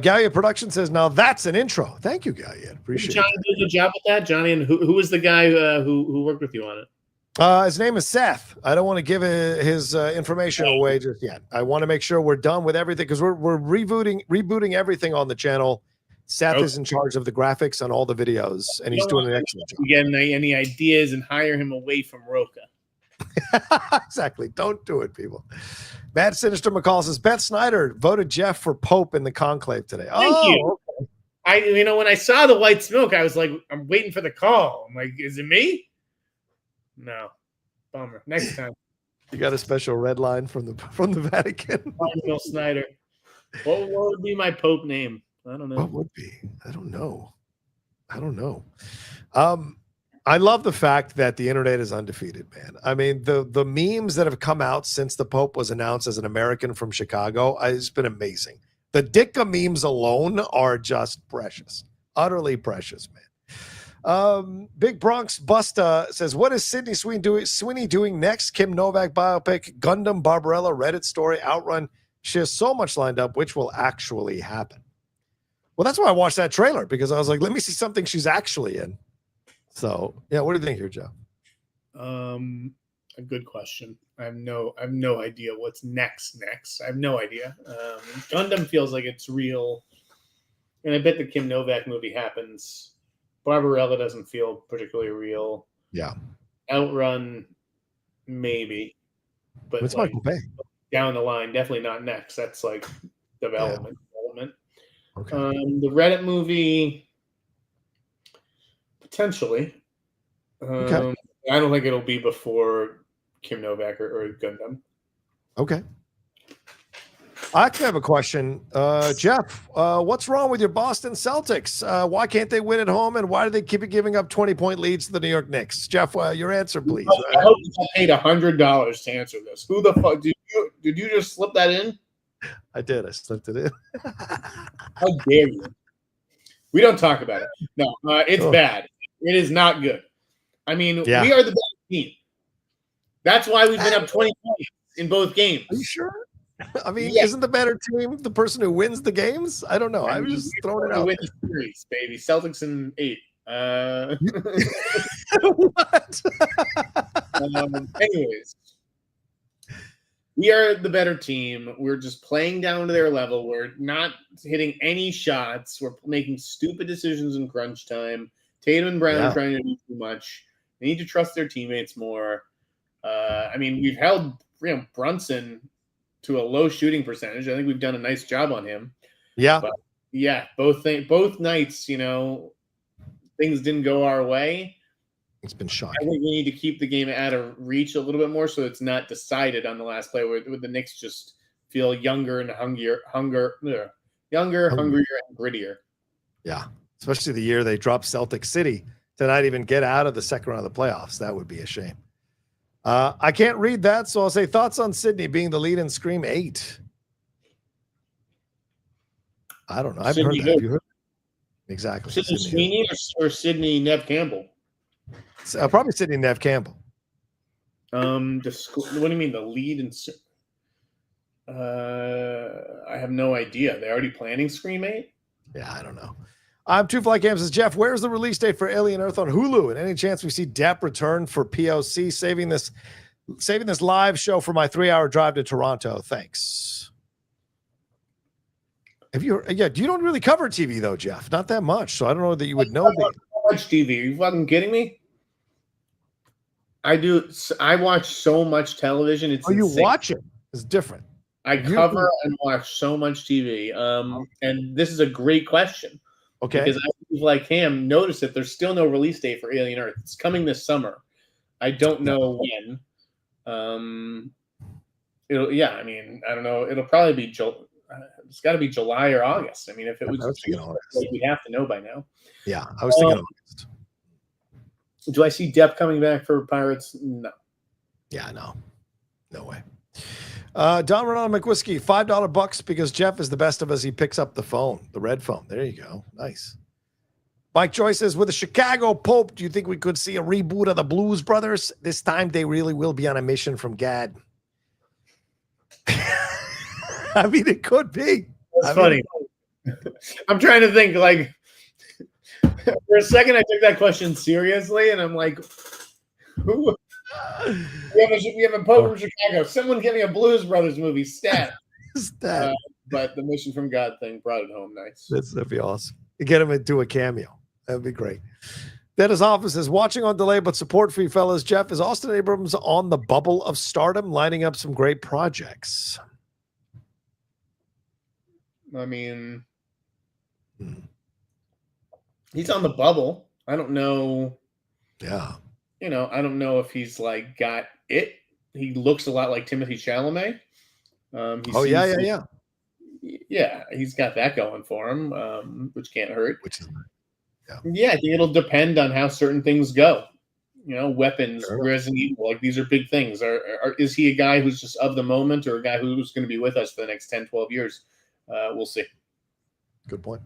Gallia Production says, now that's an intro. Thank you, Gallia. Appreciate it. Johnny did a good job with that. Johnny, and who was the guy who worked with you on it? His name is Seth. I don't want to give his information away just yet. I want to make sure we're done with everything because we're rebooting everything on the channel. Seth is in charge of the graphics on all the videos, and he's doing an excellent job. Get any ideas and hire him away from Rocha. Exactly. Don't do it, people. Matt Sinister McCall says, Beth Sneider voted Jeff for Pope in the conclave today. Thank you. Okay. When I saw the white smoke, I was like, I'm waiting for the call. I'm like, is it me? No. Bummer. Next time. You got a special red line from the Vatican. Bill Snyder. What would be my Pope name? I don't know. What would be? I don't know. I love the fact that the internet is undefeated, man. The memes that have come out since the Pope was announced as an American from Chicago, it's been amazing. The Dicka memes alone are just precious, utterly precious, man. Big Bronx Busta says, what is Sydney Sweeney doing next? Kim Novak biopic, Gundam, Barbarella, Reddit story, Outrun. She has so much lined up, which will actually happen. Well, that's why I watched that trailer, because I was like, let me see something she's actually in. So, yeah, what do you think here, Joe? A good question. I have no idea what's next. I have no idea. Gundam feels like it's real, and I bet the Kim Novak movie happens. Barbarella doesn't feel particularly real. Yeah. Outrun, maybe, but it's like, Michael Bay. Down the line, definitely not next. That's like development. Okay. The Reddit movie, potentially. Okay. I don't think it'll be before Kim Novak or Gundam. Okay. I actually have a question. Jeff, what's wrong with your Boston Celtics? Why can't they win at home, and why do they keep giving up 20-point leads to the New York Knicks? Jeff, your answer, please. I hope you got paid $100 to answer this. Who the fuck did you just slip that in? I did. I slipped it in. How dare you? We don't talk about it. No, it's bad. It is not good. I mean, we are the best team. That's why we've been up 20 points in both games. Are you sure? I mean, isn't the better team the person who wins the games? I don't know. I was just throwing it out. Win the series, baby. Celtics in 8. What? Anyways, we are the better team. We're just playing down to their level. We're not hitting any shots. We're making stupid decisions in crunch time. Tatum and Brown are trying to do too much. They need to trust their teammates more. I mean, we've held Brunson to a low shooting percentage. I think we've done a nice job on him. Yeah. But yeah, both nights, things didn't go our way. It's been shocking. I think we need to keep the game out of reach a little bit more so it's not decided on the last play where the Knicks just feel younger and hungrier, and grittier. Yeah. Especially the year they dropped Celtic City to not even get out of the second round of the playoffs. That would be a shame. I can't read that, so I'll say thoughts on Sydney being the lead in Scream 8. I don't know. I haven't heard that. Have you heard? Exactly. Sydney Sweeney or Sydney Nev Campbell? Probably Sydney Nev Campbell. What do you mean the lead in? I have no idea. They're already planning Scream 8? Yeah, I don't know. I'm Two Fly Cam says, Jeff, where's the release date for Alien Earth on Hulu? And any chance we see Depp return for POC? Saving this live show for my 3-hour drive to Toronto. Thanks. You don't really cover TV though, Jeff. Not that much. So I don't know that you would know. So much TV. Are you fucking kidding me? I do. I watch so much television. It's you insane. watch it? It's different. I cover and watch so much TV. And this is a great question. Okay. Because people like him notice that there's still no release date for Alien Earth. It's coming this summer. I don't know when. I mean, I don't know. It'll probably be it's got to be July or August. I mean, if it was we have to know by now. Yeah, I was thinking August. Do I see Depp coming back for Pirates? No. Yeah, no way. Don Ronald McWhiskey, $5 bucks because Jeff is the best of us. He picks up the phone, the red phone. There you go. Nice. Mike Joyce says, with the Chicago Pope, do you think we could see a reboot of the Blues Brothers? This time they really will be on a mission from Gad. I mean, it could be. That's funny. I'm trying to think, like, for a second I took that question seriously, and I'm like, who? We have a Pope from Chicago. Someone give me a Blues Brothers movie. Stat. But the Mission from God thing brought it home nice. That'd be awesome. You get him to do a cameo. That'd be great. Dennis Office is watching on delay, but support for you fellas. Jeff, is Austin Abrams on the bubble of stardom, lining up some great projects? I mean, he's on the bubble. I don't know. Yeah. I don't know if he's like got it. He looks a lot like Timothée Chalamet. Yeah, he's got that going for him, which can't hurt. I think it'll depend on how certain things go. Weapons, Resident Evil, like these are big things. Is he a guy who's just of the moment or a guy who's going to be with us for the next 10, 12 years? We'll see. Good point.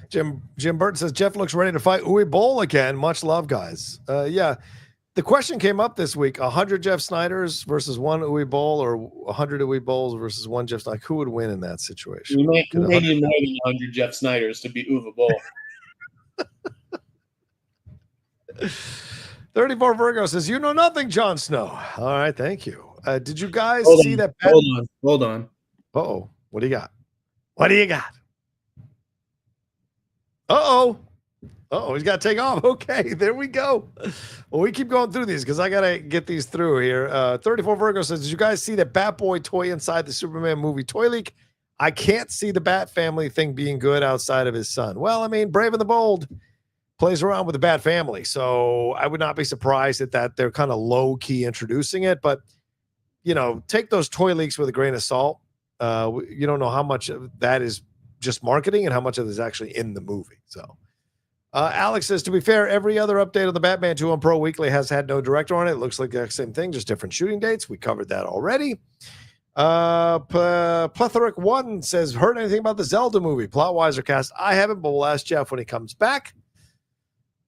Jim Burton says Jeff looks ready to fight Uwe Boll again. Much love, guys. Yeah. The question came up this week: 100 Jeff Sniders versus 1 Uwe Boll, or 100 Uwe Bolls versus 1 Jeff Snyder. Who would win in that situation? You may need more than 100 Jeff Sniders to beat Uwe Boll. 34 Virgo says, "You know nothing, Jon Snow." All right, thank you. Did you guys see that? Hold on. Uh-oh. What do you got? What do you got? Uh-oh. Uh-oh, he's got to take off. Okay, there we go. Well, we keep going through these because I got to get these through here. 34 Virgo says, did you guys see that Batboy toy inside the Superman movie toy leak? I can't see the Bat family thing being good outside of his son. Well, I mean, Brave and the Bold plays around with the Bat family, so I would not be surprised at that. They're kind of low-key introducing it, but, you know, take those toy leaks with a grain of salt. You don't know how much of that is just marketing and how much of it is actually in the movie. So Alex says, to be fair, every other update of the Batman 2 on Pro Weekly has had no director on it. It looks like the same thing, just different shooting dates. We covered that already. Plethoric One says, heard anything about the Zelda movie? Plot-wise or cast? I haven't, but we'll ask Jeff when he comes back.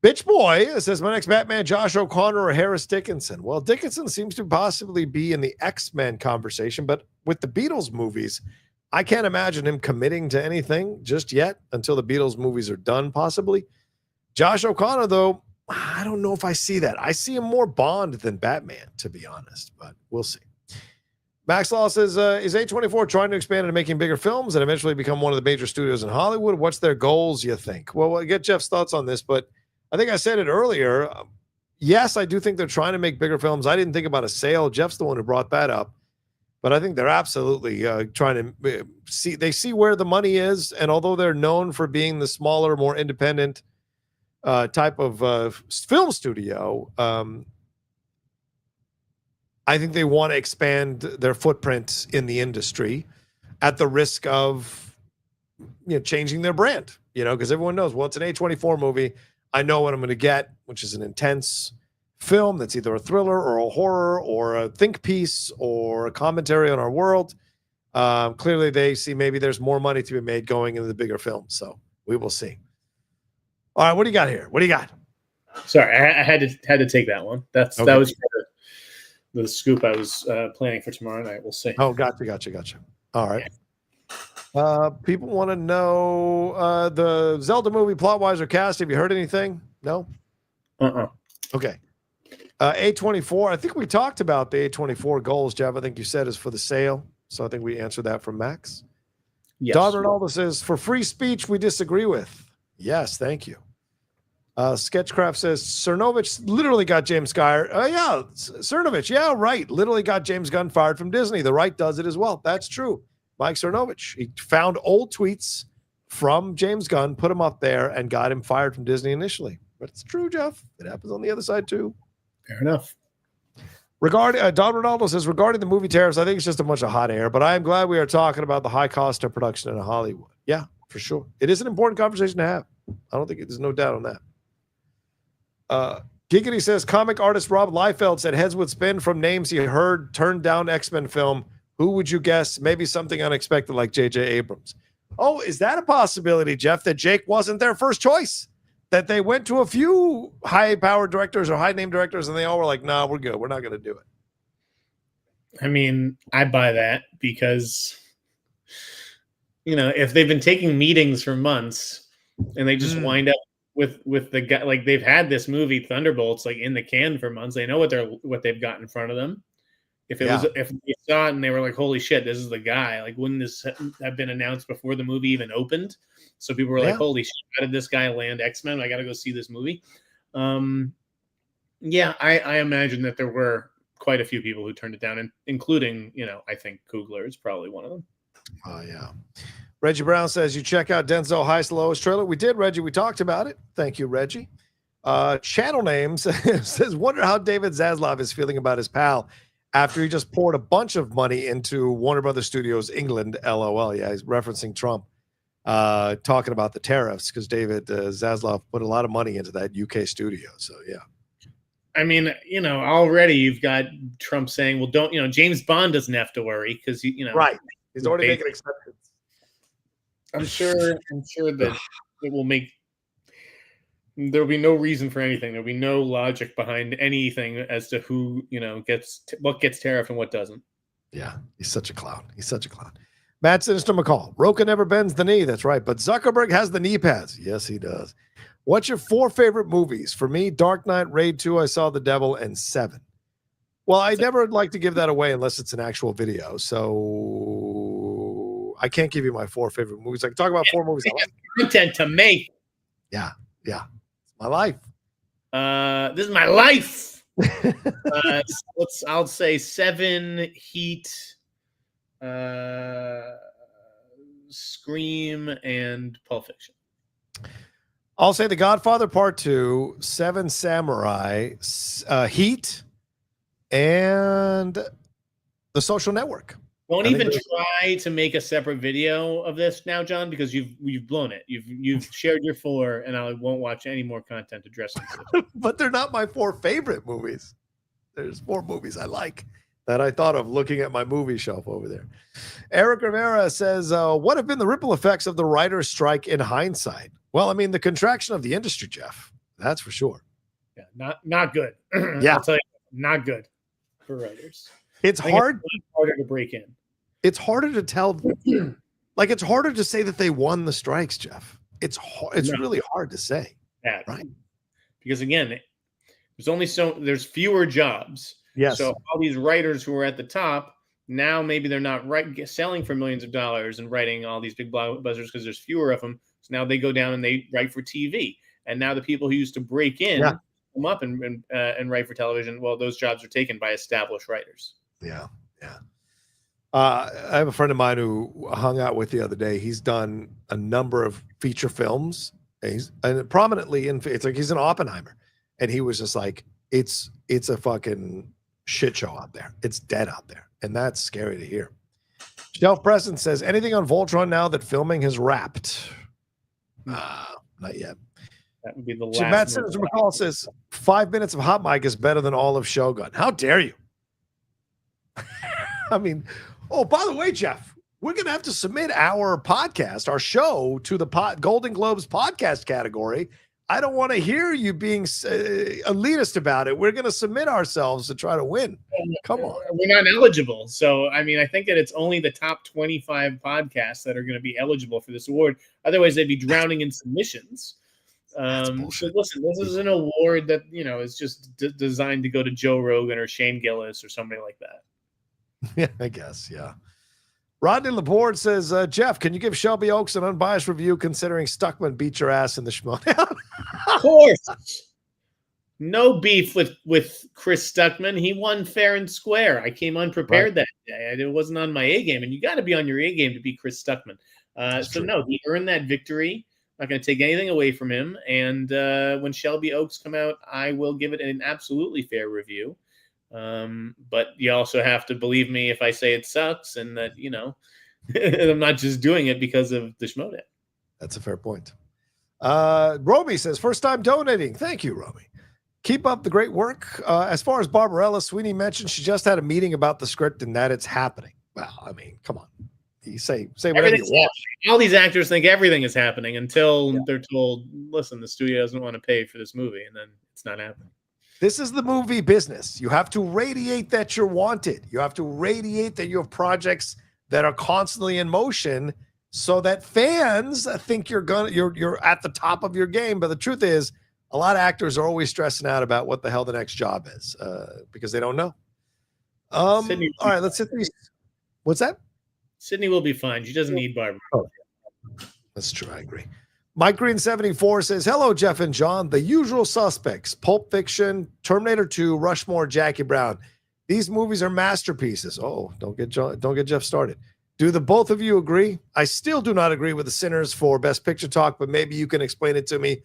Bitch Boy says, my next Batman, Josh O'Connor or Harris Dickinson? Well, Dickinson seems to possibly be in the X-Men conversation, but with the Beatles movies, I can't imagine him committing to anything just yet until the Beatles movies are done, possibly. Josh O'Connor, though, I don't know if I see that. I see him more Bond than Batman, to be honest, but we'll see. Max Law says, is A24 trying to expand into making bigger films and eventually become one of the major studios in Hollywood? What's their goals, you think? Well, we'll get Jeff's thoughts on this, but I think I said it earlier. Yes, I do think they're trying to make bigger films. I didn't think about a sale. Jeff's the one who brought that up. But I think they're absolutely trying to see. They see where the money is, and although they're known for being the smaller, more independent type of film studio, I think they want to expand their footprint in the industry at the risk of, you know, changing their brand. You know, because everyone knows, well, it's an A24 movie. I know what I'm going to get, which is an intense film that's either a thriller or a horror or a think piece or a commentary on our world. Clearly they see maybe there's more money to be made going into the bigger film, so we will see. All right, what do you got here? What do you got? Sorry, I had to take that one. That was the scoop I was planning for tomorrow night. We'll see. Oh, gotcha. All right. People want to know the Zelda movie plot-wise or cast. Have you heard anything? No? Okay. A24, I think we talked about the A24 goals, Jeff. I think you said is for the sale. So I think we answered that from Max. Yes. Don Ronaldo says, for free speech, we disagree with. Yes, thank you. Sketchcraft says, Cernovich literally got James Schreier. Yeah, Cernovich. Yeah, right. Literally got James Gunn fired from Disney. The right does it as well. That's true. Mike Cernovich. He found old tweets from James Gunn, put him up there, and got him fired from Disney initially. But it's true, Jeff. It happens on the other side, too. Fair enough. Regarding Don Ronaldo says, regarding the movie tariffs, I think it's just a bunch of hot air, but I am glad we are talking about the high cost of production in Hollywood. Yeah, for sure. It is an important conversation to have. I don't think there's no doubt on that. Giggity says, comic artist Rob Liefeld said heads would spin from names he heard turned down X-Men film. Who would you guess? Maybe something unexpected like J.J. Abrams. Oh, is that a possibility, Jeff, that Jake wasn't their first choice? That they went to a few high-powered directors or high-name directors, and they all were like, nah, we're good. We're not going to do it. I mean, I buy that because, you know, if they've been taking meetings for months and they just wind up with the guy, like they've had this movie Thunderbolts like in the can for months. They know what they've got in front of them. If they saw it and they were like, holy shit, this is the guy, like, wouldn't this have been announced before the movie even opened? So people were like, holy shit, how did this guy land X-Men? I got to go see this movie. I imagine that there were quite a few people who turned it down, and including, you know, I think Coogler is probably one of them. Oh, yeah. Reggie Brown says, you check out Denzel Highest Lois trailer. We did, Reggie. We talked about it. Thank you, Reggie. Channel Names says, wonder how David Zaslav is feeling about his pal after he just poured a bunch of money into Warner Brothers Studios England, LOL. Yeah, he's referencing Trump, talking about the tariffs because David Zaslav put a lot of money into that UK studio. So, yeah. I mean, you know, already you've got Trump saying, well, don't, you know, James Bond doesn't have to worry because, you know. Right. He's already making exceptions. I'm sure that it will make. There'll be no reason for anything. There'll be no logic behind anything as to who what gets tariffed and what doesn't. Yeah, he's such a clown. Matt Sinister McCall. Rocha never bends the knee. That's right. But Zuckerberg has the knee pads. Yes, he does. What's your 4 favorite movies? For me, Dark Knight, Raid 2, I Saw the Devil, and 7. Well, I never like to give that away unless it's an actual video. So I can't give you my 4 favorite movies. I can talk about 4 movies I like. Content to make. Yeah. It's my life. This is my life. I'll say 7, Heat, Scream, and Pulp Fiction. I'll say The Godfather Part 2, 7 Samurai, Heat, and The Social Network. Don't even try to make a separate video of this now, John, because you've blown it. You've shared your 4, and I won't watch any more content addressing it. But they're not my 4 favorite movies. There's 4 movies I like that I thought of looking at my movie shelf over there. Eric Rivera says, what have been the ripple effects of the writer's strike in hindsight? Well, I mean, the contraction of the industry, Jeff. That's for sure. Yeah, not good. Yeah. I'll tell you, not good for writers. It's harder to break in. It's harder to tell. Like, it's harder to say that they won the strikes, Jeff. It's really hard to say. That, right? Because again, there's fewer jobs. Yes. So all these writers who are at the top now, maybe they're not selling for millions of dollars and writing all these big blockbusters because there's fewer of them. So now they go down and they write for TV. And now the people who used to break in come up and write for television. Well, those jobs are taken by established writers. Yeah. I have a friend of mine who hung out with the other day. He's done a number of feature films. And prominently it's like he's an Oppenheimer. And he was just like, it's a fucking shit show out there. It's dead out there. And that's scary to hear. Shelf Preston says, anything on Voltron now that filming has wrapped? Not yet. That would be the last. Matt Simmons McCall says 5 minutes of Hot Mic is better than all of Shogun. How dare you? I mean, oh, by the way, Jeff, we're going to have to submit our podcast, our show, to the Golden Globes podcast category. I don't want to hear you being elitist about it. We're going to submit ourselves to try to win. Come on. We're not eligible. So, I mean, I think that it's only the top 25 podcasts that are going to be eligible for this award. Otherwise, they'd be drowning in submissions. So listen, this is an award that, is just designed to go to Joe Rogan or Shane Gillis or somebody like that. Yeah, I guess. Yeah. Rodney Laborde says, Jeff, can you give Shelby Oaks an unbiased review considering Stuckman beat your ass in the Schmoedown? Of course. No beef with Chris Stuckman. He won fair and square. I came unprepared that day. It wasn't on my A game, and you got to be on your A game to beat Chris Stuckman. No, he earned that victory. Not going to take anything away from him. And when Shelby Oaks come out, I will give it an absolutely fair review. But you also have to believe me if I say it sucks and that, I'm not just doing it because of the Schmoedown. That's a fair point. Romy says, first time donating. Thank you, Romy. Keep up the great work. As far as Barbarella, Sweeney mentioned she just had a meeting about the script and that it's happening. Well, I mean, come on. You say whatever you want. All these actors think everything is happening until they're told, listen, the studio doesn't want to pay for this movie, and then it's not happening. This is the movie business. You have to radiate that you're wanted. You have to radiate that you have projects that are constantly in motion so that fans think you're at the top of your game. But the truth is, a lot of actors are always stressing out about what the hell the next job is because they don't know. All right, let's hit these. What's that? Sydney will be fine. She doesn't need Barbara. Oh, that's true. I agree. Mike Green 74 says, hello, Jeff and John. The usual suspects, Pulp Fiction, Terminator 2, Rushmore, Jackie Brown. These movies are masterpieces. Oh, don't get Jeff started. Do the both of you agree? I still do not agree with the Sinners for Best Picture talk, but maybe you can explain it to me.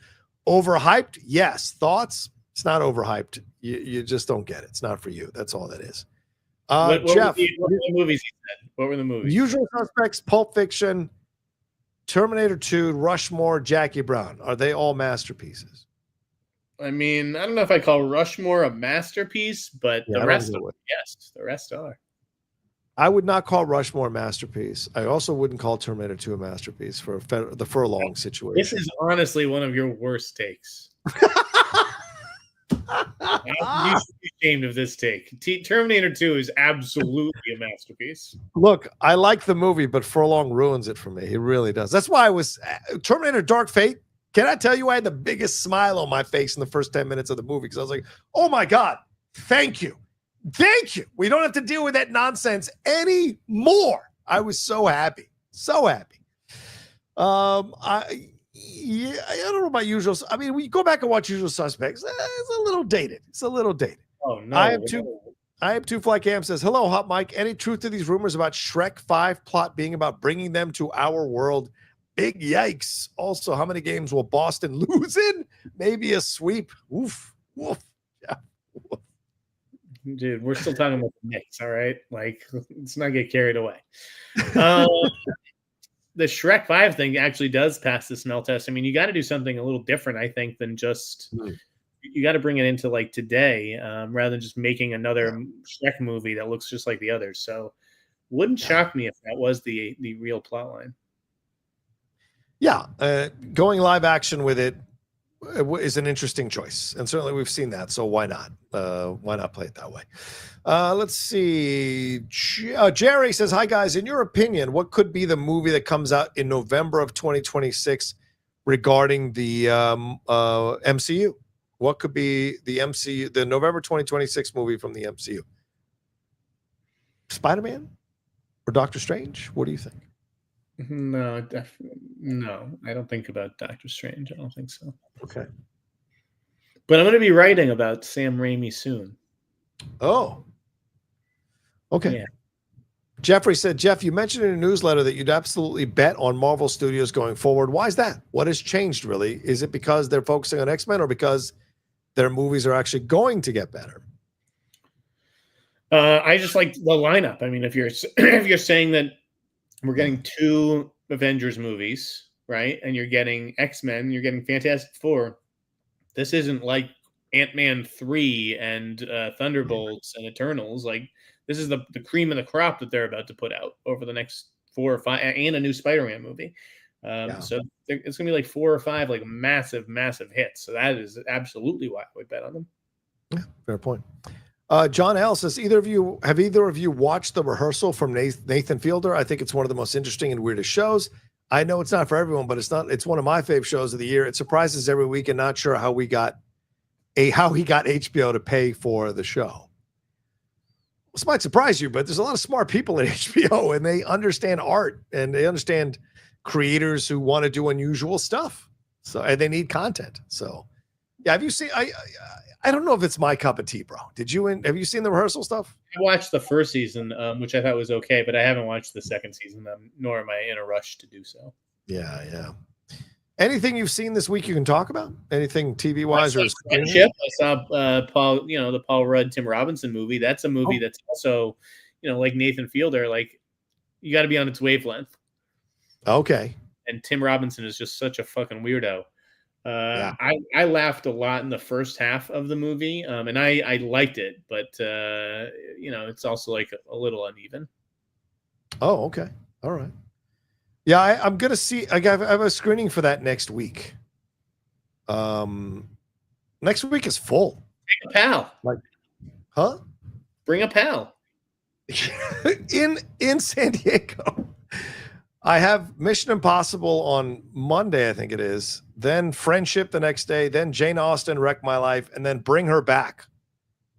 Overhyped? Yes. Thoughts? It's not overhyped. You just don't get it. It's not for you. That's all that is. What Jeff, were the movies he said? What were the movies? Usual Suspects, Pulp Fiction, Terminator 2, Rushmore, Jackie Brown. Are they all masterpieces? I mean, I don't know if I call Rushmore a masterpiece, but the rest are. Yes, the rest are. I would not call Rushmore a masterpiece. I also wouldn't call Terminator 2 a masterpiece for the furlong situation. This is honestly one of your worst takes. You should be ashamed of this take. Terminator 2 is absolutely a masterpiece. Look, I like the movie, but Furlong ruins it for me. He really does. That's why I was Terminator Dark Fate. Can I tell you, I had the biggest smile on my face in the first 10 minutes of the movie because I was like, oh my God, thank you. Thank you. We don't have to deal with that nonsense anymore. I was so happy. So happy. I don't know about Usual. I mean, we go back and watch Usual Suspects. It's a little dated. Oh no. I have two fly cam says, hello, Hot Mike. Any truth to these rumors about Shrek 5 plot being about bringing them to our world? Big yikes. Also, how many games will Boston lose in? Maybe a sweep. Oof. Woof. Yeah. Woof. Dude, we're still talking about the Knicks, all right? Like, let's not get carried away. The Shrek 5 thing actually does pass the smell test. I mean, you got to do something a little different, I think, than just you got to bring it into like today, rather than just making another Shrek movie that looks just like the others. So, wouldn't shock me if that was the real plot line. Yeah, going live action with it is an interesting choice, and certainly we've seen that. So why not? Why not play it that way? Let's see. Jerry says, "Hi guys. In your opinion, what could be the movie that comes out in November of 2026 regarding the MCU? What could be the MCU, the November 2026 movie from the MCU? Spider-Man or Doctor Strange? What do you think?" No, I don't think about Doctor Strange. I don't think so. Okay. But I'm going to be writing about Sam Raimi soon. Oh. Okay. Yeah. Jeffrey said, Jeff, you mentioned in a newsletter that you'd absolutely bet on Marvel Studios going forward. Why is that? What has changed, really? Is it because they're focusing on X-Men or because their movies are actually going to get better? I just like the lineup. I mean, if you're saying that we're getting 2 Avengers movies, right? And you're getting X-Men, you're getting Fantastic Four. This isn't like Ant-Man 3 and Thunderbolts and Eternals. Like, this is the cream of the crop that they're about to put out over the next 4 or 5, and a new Spider-Man movie. So it's going to be like 4 or 5 like massive hits. So that is absolutely why I would bet on them. Yeah, fair point. John L says, have either of you watched The Rehearsal from Nathan Fielder? I think it's one of the most interesting and weirdest shows. I know it's not for everyone, but it's one of my favorite shows of the year. It surprises every week, and not sure how he got HBO to pay for the show. This might surprise you, but there's a lot of smart people at HBO, and they understand art, and they understand creators who want to do unusual stuff. So, and they need content. So, yeah, have you seen? I don't know if it's my cup of tea, bro. Have you seen The Rehearsal stuff? I watched the first season, which I thought was okay, but I haven't watched the second season, nor am I in a rush to do so. Yeah. Anything you've seen this week you can talk about? Anything TV wise or Friendship? I saw Paul, the Paul Rudd, Tim Robinson movie. That's a movie that's also, like Nathan Fielder, like you got to be on its wavelength. Okay. And Tim Robinson is just such a fucking weirdo. I laughed a lot in the first half of the movie, and I liked it, but it's also like a little uneven. Oh, okay, all right. Yeah, I'm gonna see. I have a screening for that next week. Next week is full. Bring a pal. Like, huh? Bring a pal. in San Diego. I have Mission Impossible on Monday, I think it is. Then Friendship the next day. Then Jane Austen, Wreck My Life, and then Bring Her Back.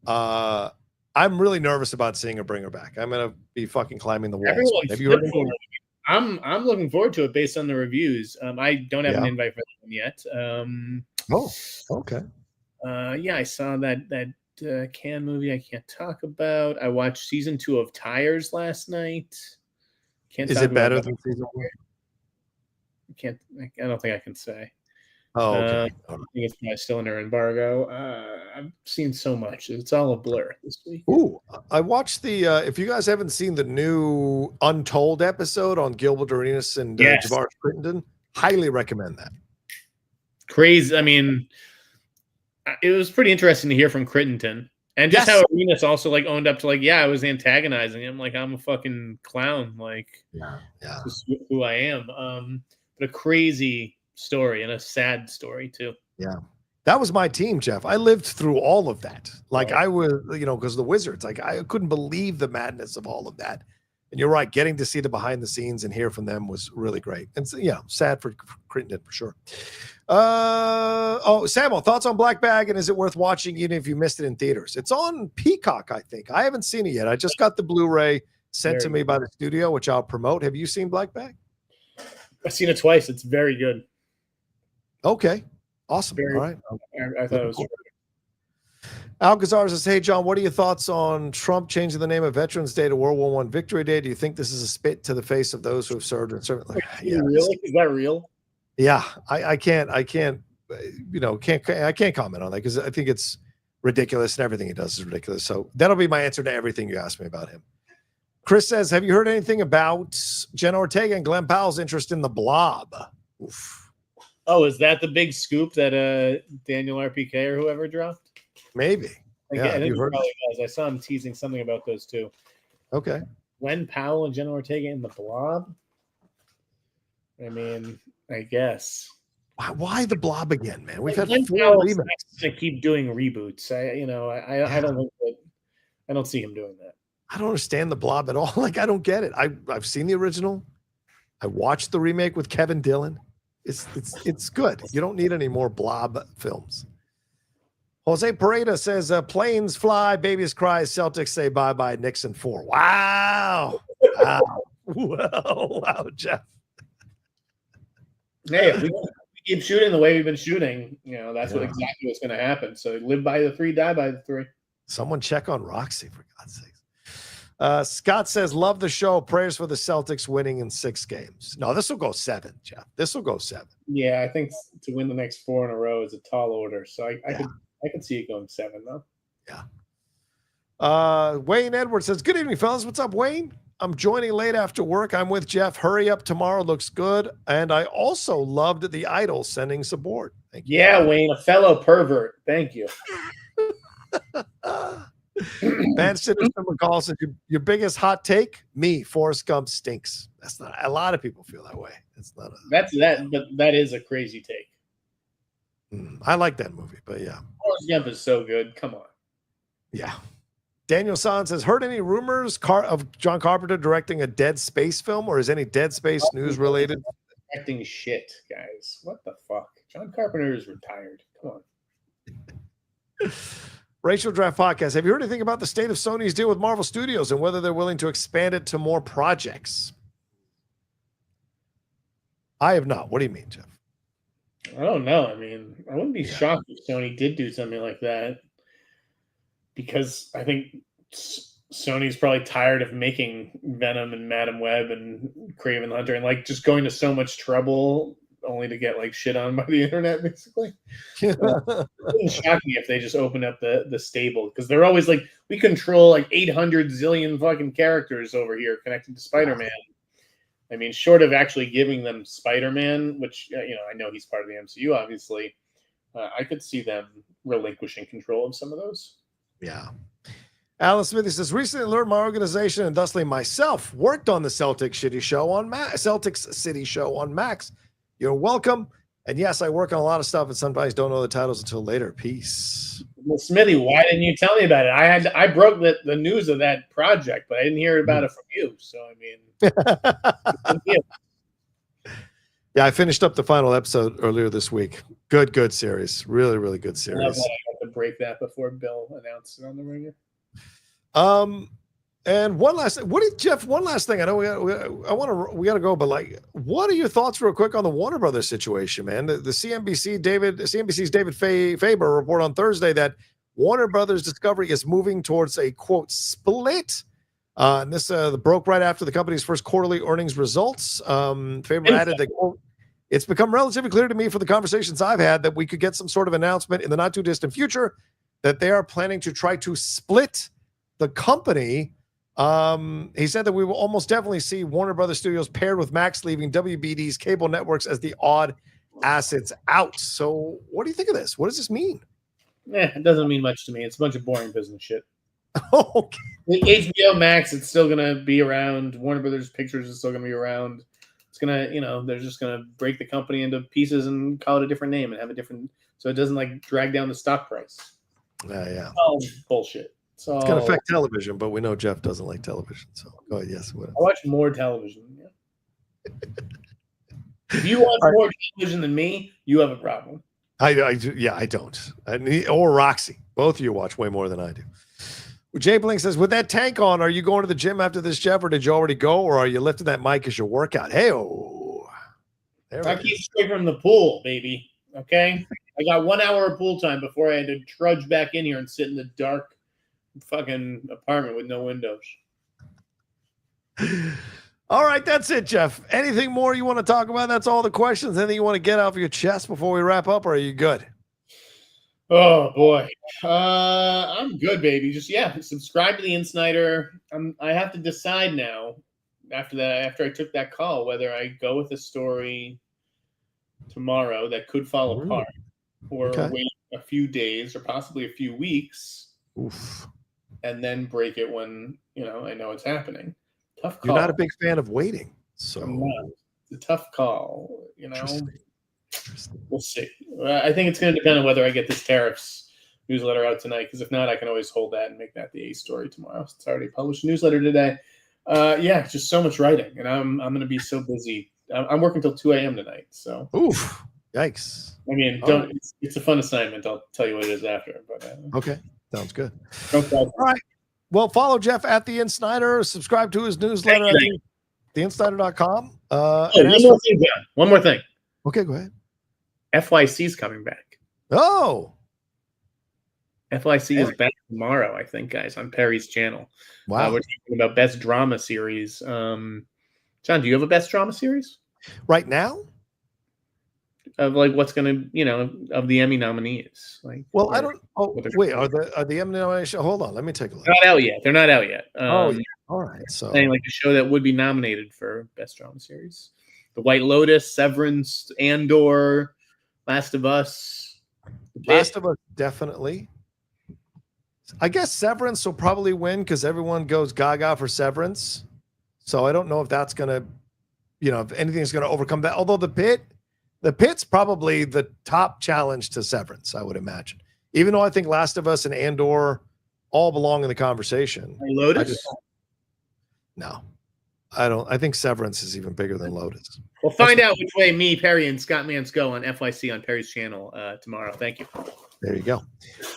I'm really nervous about seeing her Bring Her Back. I'm gonna be fucking climbing the walls. Have you heard of it? I'm looking forward to it based on the reviews. I don't have an invite for them yet. Oh, okay. Yeah, I saw that Cannes movie I can't talk about. I watched season 2 of Tires last night. Is it better than season 1? I don't think I can say. Oh, okay. I think it's probably still under embargo. I've seen so much. It's all a blur this week. Ooh, I watched the, if you guys haven't seen the new Untold episode on Gilbert Arenas and Javaris Crittenden, highly recommend that. Crazy. I mean, it was pretty interesting to hear from Crittenden. And just how Arenas also like owned up to like, yeah, I was antagonizing him. Like, I'm a fucking clown. Like, this is who I am. But a crazy story and a sad story too. Yeah. That was my team, Jeff. I lived through all of that. Like I was, because the Wizards, like I couldn't believe the madness of all of that. And you're right, getting to see the behind the scenes and hear from them was really great. And so, sad for Crittenden for sure. Samuel, thoughts on Black Bag, and is it worth watching even if you missed it in theaters? It's on Peacock, I think. I haven't seen it yet. I just got the Blu-ray sent to me by the studio, which I'll promote. Have you seen Black Bag? I've seen it twice. It's very good. Okay. Awesome. All right. I thought it was cool. Alcazar says, hey, John, what are your thoughts on Trump changing the name of Veterans Day to World War I Victory Day? Do you think this is a spit to the face of those who have served and served? Really? Is that real? Yeah, I can't comment on that because I think it's ridiculous and everything he does is ridiculous. So that'll be my answer to everything you asked me about him. Chris says, have you heard anything about Jenna Ortega and Glenn Powell's interest in the Blob? Oof. Oh, is that the big scoop that Daniel RPK or whoever dropped? Maybe. I think it probably was. I saw him teasing something about those two. Okay. Glenn Powell and Jenna Ortega in the Blob? I mean, I guess. Why the Blob again, man? We've had Glenn 4 remakes. To keep doing reboots. I don't think that. I don't see him doing that. I don't understand the Blob at all. Like, I don't get it. I've seen the original. I watched the remake with Kevin Dillon. It's good. You don't need any more Blob films. Jose Pareda says, planes fly, babies cry, Celtics say bye-bye, Knicks in 4. Wow. Wow, Jeff. Hey, if we keep shooting the way we've been shooting, that's what exactly what's going to happen. So live by the 3, die by the 3. Someone check on Roxy, for God's sakes. Scott says, love the show. Prayers for the Celtics winning in 6 games. No, this will go 7, Jeff. This will go 7. Yeah, I think to win the next 4 in a row is a tall order. So I could see it going 7, though. Yeah. Wayne Edwards says, good evening, fellas. What's up, Wayne? I'm joining late after work. I'm with Jeff. Hurry up. Tomorrow looks good. And I also loved the Idol sending support. Thank you. Yeah, Wayne, a fellow pervert. Thank you. Man Sinister McCall says, your biggest hot take? Me, Forrest Gump stinks. That's not a lot of people feel that way. It's not but that is a crazy take. I like that movie, but yeah. Forrest Gump is so good. Come on. Yeah. Daniel San says, heard any rumors of John Carpenter directing a Dead Space film, or is any Dead Space news related? Directing shit, guys. What the fuck? John Carpenter is retired. Come on. Racial Draft Podcast. Have you heard anything about the state of Sony's deal with Marvel Studios and whether they're willing to expand it to more projects? I have not. What do you mean, Jeff? I don't know. I mean, I wouldn't be shocked if Sony did do something like that, because I think Sony's probably tired of making Venom and Madam Web and Kraven the Hunter and like just going to so much trouble only to get like shit on by the internet, basically. It wouldn't shock me if they just opened up the stable, because they're always like, we control like 800 zillion fucking characters over here connected to Spider-Man. I mean, short of actually giving them Spider-Man, which, I know he's part of the MCU, obviously, I could see them relinquishing control of some of those. Yeah. Alan Smithy says, recently learned my organization and thusly myself worked on the Celtics City Show on Max. You're welcome. And yes, I work on a lot of stuff and sometimes don't know the titles until later. Peace. Well, Smithy, why didn't you tell me about it? I broke the news of that project, but I didn't hear about it from you. So, I mean. Yeah, I finished up the final episode earlier this week. Good series. Really, really good series. I have to break that before Bill announced it on the ringer. And one last thing. I know we got to go, but like, what are your thoughts real quick on the Warner Brothers situation, man? The CNBC's David Faber report on Thursday that Warner Brothers Discovery is moving towards a quote split. And this broke right after the company's first quarterly earnings results. Faber added that, quote, it's become relatively clear to me from the conversations I've had that we could get some sort of announcement in the not too distant future that they are planning to try to split the company. He said that we will almost definitely see Warner Brothers Studios paired with Max, leaving WBD's cable networks as the odd assets out. So what do you think of this? What does this mean? It doesn't mean much to me. It's a bunch of boring business shit. Okay. HBO Max, it's still gonna be around. Warner Brothers Pictures is still gonna be around. It's gonna, they're just gonna break the company into pieces and call it a different name and have a different, so it doesn't like drag down the stock price. Yeah. Oh, bullshit. So It's gonna affect television, but we know Jeff doesn't like television. So go ahead. Yes. I watch more television. Yeah. If you watch more television than me, you have a problem. I don't. Or Roxy. Both of you watch way more than I do. Well, Jay Blink says, with that tank on, are you going to the gym after this, Jeff, or did you already go, or are you lifting that mic as your workout? Hey-oh. I keep straight from the pool, baby. Okay? I got 1 hour of pool time before I had to trudge back in here and sit in the dark fucking apartment with no windows. All right, that's it, Jeff. Anything more you want to talk about? That's all the questions. Anything you want to get off your chest before we wrap up, or are you good? Oh boy, I'm good, baby. Just subscribe to the Sneider. I have to decide now. After I took that call, whether I go with a story tomorrow that could fall apart, or wait a few days or possibly a few weeks, and then break it when I know it's happening. Tough call. You're not a big fan of waiting, so it's a tough call. We'll see. I think it's going to depend on whether I get this Tariffs newsletter out tonight, because if not, I can always hold that and make that the A story tomorrow. It's already published newsletter today. Just so much writing, and I'm going to be so busy. I'm working till 2 a.m. tonight. So, yikes. I mean, it's a fun assignment. I'll tell you what it is after. But okay, sounds good. All right. Well, follow Jeff at the Sneider. Subscribe to his newsletter at theinsnider.com. One more thing. Okay, go ahead. FYC's coming back. Oh. FYC is back tomorrow, I think, guys, on Perry's channel. Wow. We're talking about best drama series. John, do you have a best drama series? Right now? Of like what's going to, of the Emmy nominees. I don't. Oh, wait, are the Emmy nominations? Hold on, let me take a look. They're not out yet. All right. So, saying like the show that would be nominated for best drama series: The White Lotus, Severance, Andor, Last of Us. Last of Us, definitely. I guess Severance will probably win because everyone goes gaga for Severance. So I don't know if that's gonna, if anything's gonna overcome that. Although The Pit's probably the top challenge to Severance, I would imagine. Even though I think Last of Us and Andor all belong in the conversation. Lotus? No, I don't. I think Severance is even bigger than Lotus. We'll find out which way me, Perry, and Scott Mance go on FYC on Perry's channel tomorrow. Thank you. There you go.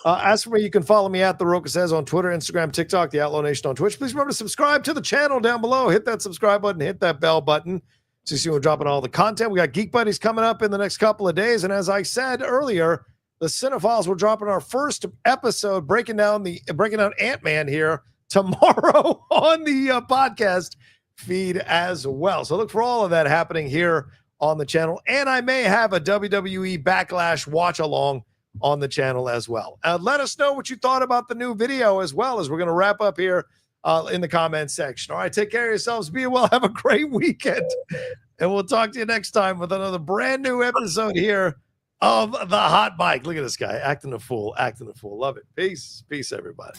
As for me, you can follow me at The Rocha Says on Twitter, Instagram, TikTok, The Outlaw Nation on Twitch. Please remember to subscribe to the channel down below. Hit that subscribe button. Hit that bell button. So you see we're dropping all the content. We got Geek Buddies coming up in the next couple of days. And as I said earlier, the Cinephiles will drop in our first episode breaking down Ant-Man here tomorrow on the podcast feed as well. So look for all of that happening here on the channel. And I may have a WWE Backlash watch along on the channel as well. Let us know what you thought about the new video as well, as we're going to wrap up here in the comments section. All right, take care of yourselves. Be well. Have a great weekend. And we'll talk to you next time with another brand new episode here of The Hot Mic. Look at this guy acting a fool. Love it. Peace, everybody.